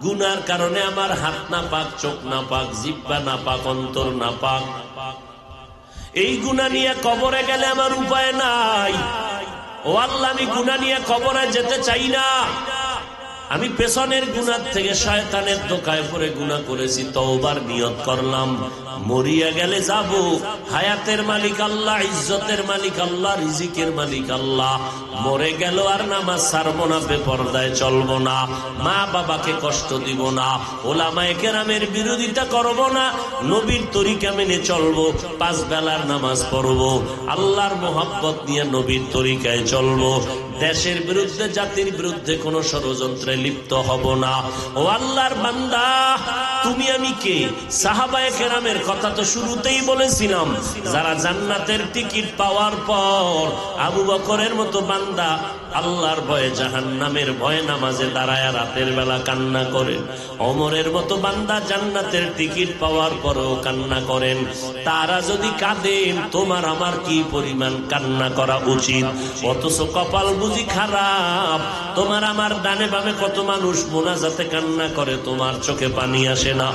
Speaker 1: গুনার কারণে আমার হাত না পাক, চোখ না পাক, জিহ্বা না পাক, অন্তর না পাক। এই গুনাহ নিয়ে কবরে গেলে আমার উপায় নাই। ও আল্লাহ, আমি গুনাহ নিয়ে কবরে যেতে চাই না। আমি পেছনের গুনাহ থেকে শয়তানের ধোঁকায় পড়ে গুনাহ করেছি, তওবার নিয়ত করলাম। মরিয়া গেলে যাব, হায়াতের মালিক আল্লাহ, ইজ্জতের মালিক আল্লাহ, রিজিকের মালিক আল্লাহ। মরে গেল আর নামাজ ছাড়বো না, বেপরদায় চলবো না, মা বাবাকে কষ্ট দিব না, ওলামায়ে কেরামের বিরোধিতা করব না, নবীর তরিকা মেনে চলবো, 5 বেলার নামাজ পড়বো, আল্লাহর মোহাব্বত নিয়ে নবীর তরিকায় চলবো, দেশের বিরুদ্ধে জাতির বিরুদ্ধে কোন ষড়যন্ত্রে লিপ্ত হব না। ও আল্লাহর বান্দা, তুমি আমি কে? সাহাবায়ে কেরামের কথা তো শুরুতেই বলেছিলাম, যারা জান্নাতের টিকিট পাওয়ার পর আবু বকরের মতো বান্দা আল্লাহর ভয়ে জাহান্নামের ভয়ে নামাজে দাঁড়ায় রাতের বেলা কান্না করেন, ওমরের মতো বান্দা জান্নাতের টিকিট পাওয়ার পরেও কান্না করেন, তারা যদি কাঁদেন তোমার আমার কি পরিমাণ কান্না করা উচিত? অথচ কপাল বুঝি খারাপ, তোমার আমার ডানে বামে কত মানুষ মোনাজাতে কান্না করে, তোমার চোখে পানি আসে না।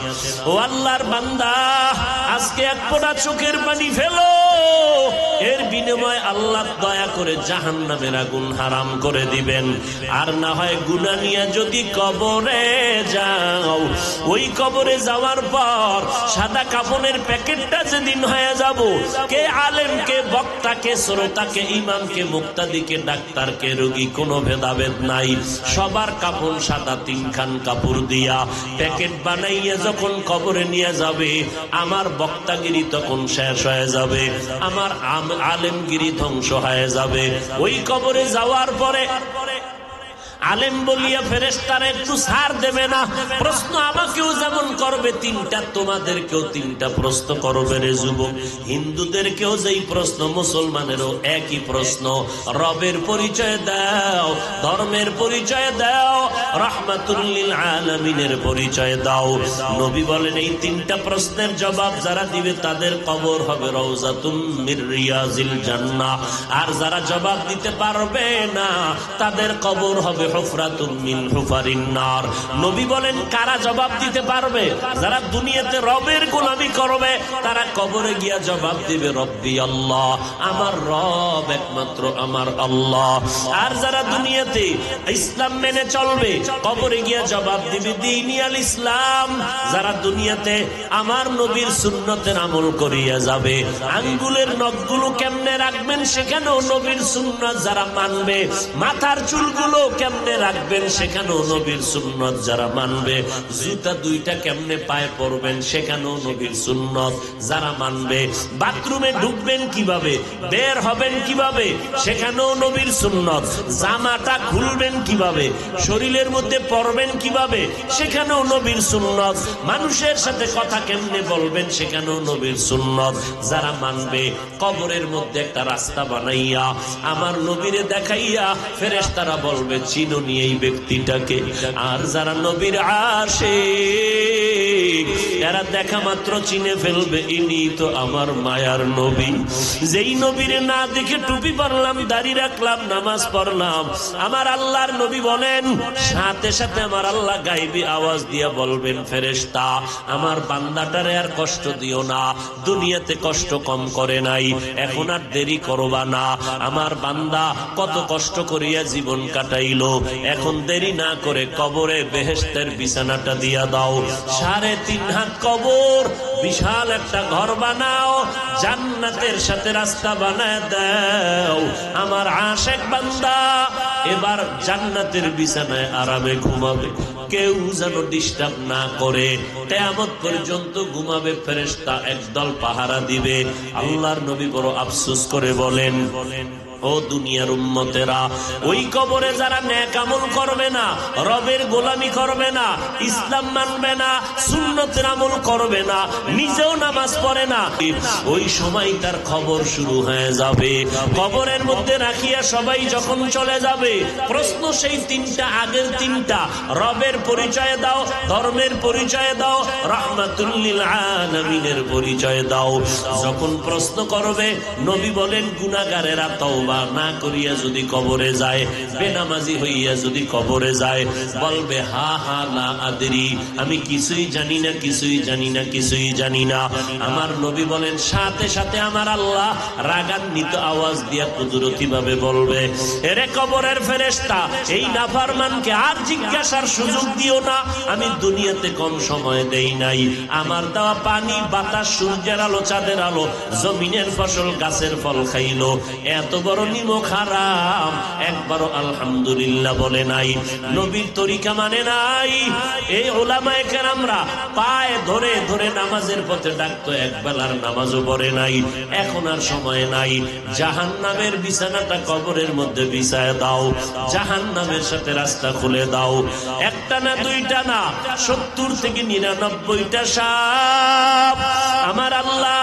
Speaker 1: ও আল্লাহর বান্দা, আজকে এক ফোঁটা চোখের পানি ফেলো, এর বিনিময়ে আল্লাহ দয়া করে জাহান্নামের আগুন হারাম করে দিবেন। আর না হয় গুনাহ নিয়ে যদি কবরে যাও, ওই কবরে যাওয়ার পর সাদা কাফনের প্যাকেটটা যেদিন হয়ে যাব, কে আলেম, কে বক্তা, কে শ্রোতা, কে ইমাম, কে মুক্তাদি, কে ডাক্তার, কে রোগী, কোনো ভেদাভেদ নাই, সবার কাফন সাদা 3 খান কাপড় দিয়া প্যাকেট বানাইয়া যখন কবরে নিয়ে যাবে, আমার বক্তাগিরি তখন শেষ হয়ে যাবে, আমার আলেমগিরি ধ্বংস হয়ে যাবে। ওই কবরে যাওয়ার পরে আলেম বলিয়া ফেরেশতারা একটু ছাড় দেবে না, প্রশ্ন আমাকেও যেমন করবে 3টা, তোমাদেরকেও 3টা প্রশ্ন করবে রে যুবক। হিন্দুদেরকেও যেই প্রশ্ন, মুসলমানেরও একই প্রশ্ন, রবের পরিচয় দাও, ধর্মের পরিচয় দাও, রাহমাতুল লিল আলামিনের পরিচয় দাও। নবী বলেন এই 3টা প্রশ্নের জবাব যারা দিবে তাদের কবর হবে রওজাতুম মির রিয়াজিল জান্নাহ, আর যারা জবাব দিতে পারবে না তাদের কবর হবে হুফরাতুম মিন হুফারিন নার। নবী বলেন কারা জবাব দিতে পারবে? যারা দুনিয়াতে রবের গোলামি করবে, তারা কবরে গিয়া জবাব দিবে রব্বি আল্লাহ, আমার রব একমাত্র আমার আল্লাহ। আর যারা দুনিয়াতে ইসলাম মেনে চলবে, কবরে গিয়া জবাব দিবে দ্বীনি আল ইসলাম। যারা দুনিয়াতে আমার নবীর সুন্নতের আমল করিয়া যাবে, আঙ্গুলের নখগুলো কেমনে রাখবেন সেখানেও নবীর সুন্নত যারা মানবে, মাথার চুলগুলো কেমনে রাখবেন সেখানেও নবীর সুন্নত যারা মানবে, জুতা 2টা কেমনে পায়ে পরবেন সেখানেও নবীর সুন্নত যারা মানবে, বাথরুমে ঢুকবেন কিভাবে, বের হবেন কিভাবে সেখানেও নবীর সুন্নত, জামাটা খুলবেন কিভাবে, শরীরের মধ্যে পরবেন কিভাবে সেখানেও নবীর সুন্নত, মানুষের সাথে কথা কেমনে বলবেন সেখানেও নবীর সুন্নত যারা মানবে, কবরের মধ্যে একটা রাস্তা বানাইয়া আমার নবীরে দেখাইয়া ফেরেশতারা বলবে চিনুনি এই ব্যক্তিটাকে। আর যারা নবীর আশিক, এরা দেখা মাত্র চিনে ফেলবে ইনি তো আমার মায়ার নবী। যেই নবীরে না দেখে টুপি পরলাম, দাড়ি রাখলাম, নামাজ পড়লাম, আমার আল্লাহর নবী বলেন সাথে সাথে আমার আল্লাহ গায়বী আওয়াজ দিয়া বলবেন ফেরেশতা আমার বান্দাটারে আর কষ্ট দিও না, দুনিয়াতে কষ্ট কম করে নাই, এখন আর দেরি করবা না, আমার বান্দা কত কষ্ট করিয়া জীবন কাটাইলো, এখন দেরি না করে কবরে বেহেশতের বিছানাটা দিয়া দাও, 3.5 হাত কবর, বিশাল একটা ঘর বানাও, জান্নাতের সাথে রাস্তা বানায় দাও, আমার আশিক বান্দা এবার জান্নাতের বিছানায় আরামে ঘুমাবে, কেউ যেন ডিস্টার্ব না করে, কিয়ামত পর্যন্ত ঘুমাবে, ফেরেশতা একদল পাহারা দিবে। আল্লাহর নবী বড় আফসোস করে বলেন, ও দুনিয়ার উম্মতেরা, ওই কবরে যারা নেক আমল করবে না, রবের গোলামি করবে না, ইসলাম মানবে না, সুন্নতের আমল করবে না, নিজেও নামাজ পড়ে না, ওই সময় তার খবর শুরু হয়ে যাবে। কবরের মধ্যে রাখিয়া সবাই যখন চলে যাবে, প্রশ্ন সেই 3টা, আগের 3টা, রবের পরিচয় দাও, ধর্মের পরিচয় দাও, রাহমাতুল লিল আলামিনের পরিচয় দাও। যখন প্রশ্ন করবে, নবী বলেন গুনাহগারেরা তওবা তওবা না করিয়া যদি কবরে যায়, বেনামাজি হইয়া যদি কবরে যায়, বলবে হা হা লা আদরি, আমি কিছুই জানি না, কিছুই জানি না, কিছুই জানি না। আমার নবী বলেন সাথে সাথে আমার আল্লাহ রাগান্বিত আওয়াজ দিয়া কুদরতি ভাবে বলবে, এরে কবরের ফেরেশতা, এই নাফরমানকে আর জিজ্ঞাসার সুযোগ দিও না, আমি দুনিয়াতে কম সময় দেই নাই, আমার দেওয়া পানি, বাতাস, সূর্যের আলো, চাঁদের আলো, জমিনের ফসল, গাছের ফল খাইলো, এত বড় নিমক হারাম, একবারও আলহামদুলিল্লাহ বলে নাই, নবীর তরিকা মানে নাই। এই উলামায়ে কেরামরা পায়ে ধরে ধরে নামাজের পথে ডাকতো, একবেলার নামাজও পড়ে নাই। এখন আর সময় নাই, জাহান্নামের বিছানাটা কবরের মধ্যে বিছায় দাও, জাহান্নামের সাথে রাস্তা খুলে দাও। একটা না দুইটা না, 70 থেকে 99টা সাপ আমার আল্লাহ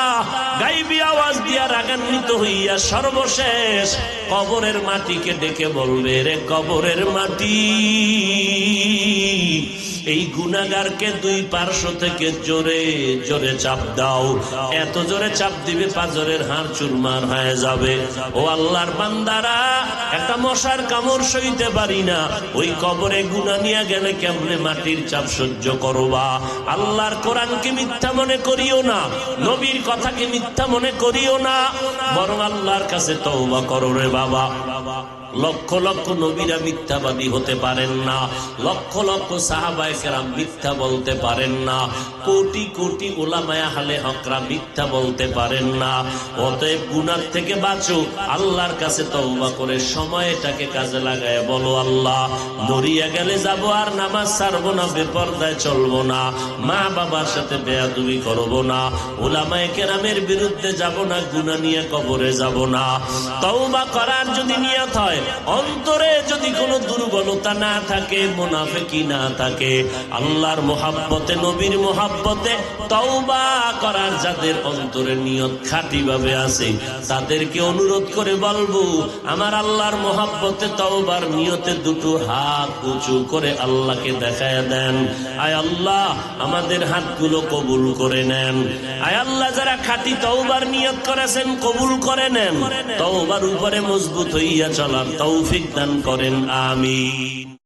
Speaker 1: গাইবী আওয়াজ দিয়া রাগান্বিত হইয়া সর্বশেষ কবরের মাটিকে ডেকে বলবে, রে কবরের মাটি, এই গুনাহগারকে দুই পার্শ্ব থেকে জোরে জোরে চাপ দাও। এত জোরে চাপ দিবে পাজরের হাড় চুরমার হয়ে যাবে। ও আল্লাহর বান্দারা, একটা মশার কামড় সইতে পারি না, ওই কবরে গুনাহ নিয়ে গেলে কেমনে মাটির চাপ সহ্য করবা? আল্লাহর কোরআনকে মিথ্যা মনে করিও না, নবীর কথাকে মিথ্যা মনে করিও না, বরং আল্লাহর কাছে তওবা করো রে বাবা। লক্ষ লক্ষ নবীরা মিথ্যাবাদী হতে পারেন না, লক্ষ লক্ষ সাহাবায়ে কেরাম মিথ্যা বলতে পারেন না, কোটি কোটি উলামায়ে আহলে হকরা মিথ্যা বলতে পারেন না। অতএব গুনাহ থেকে বাঁচো, আল্লাহর কাছে তওবা করে সময়টাকে কাজে লাগায় বলো, আল্লাহ মরিয়া গেলে যাব আর নামাজ ছাড়বো না, বেপরদায় চলবো না, মা বাবার সাথে বেয়াদবি করবো না, উলামায়ে কেরামের বিরুদ্ধে যাব না, গুনাহ নিয়ে কবরে যাব না। তওবা করার যদি নিয়ত হয়, অন্তরে যদি কোনো দুর্বলতা না থাকে, মুনাফিকি না থাকে, আল্লাহর মোহাব্বতে, নবীর মোহাব্বতে তওবা করার যাদের অন্তরে নিয়ত খাঁটি ভাবে আছে, তাদেরকে অনুরোধ করে বলবো, আমার আল্লাহর মোহাব্বতে তওবার নিয়তে দুটো হাত উঁচু করে আল্লাহকে দেখায় দেন। আয় আল্লাহ, আমাদের হাতগুলো কবুল করে নেন। আয় আল্লাহ, যারা খাঁটি তওবার নিয়ত করেছেন কবুল করে নেন, তওবার উপরে মজবুত হইয়া চলার তৌফিক দান করেন, আমিন।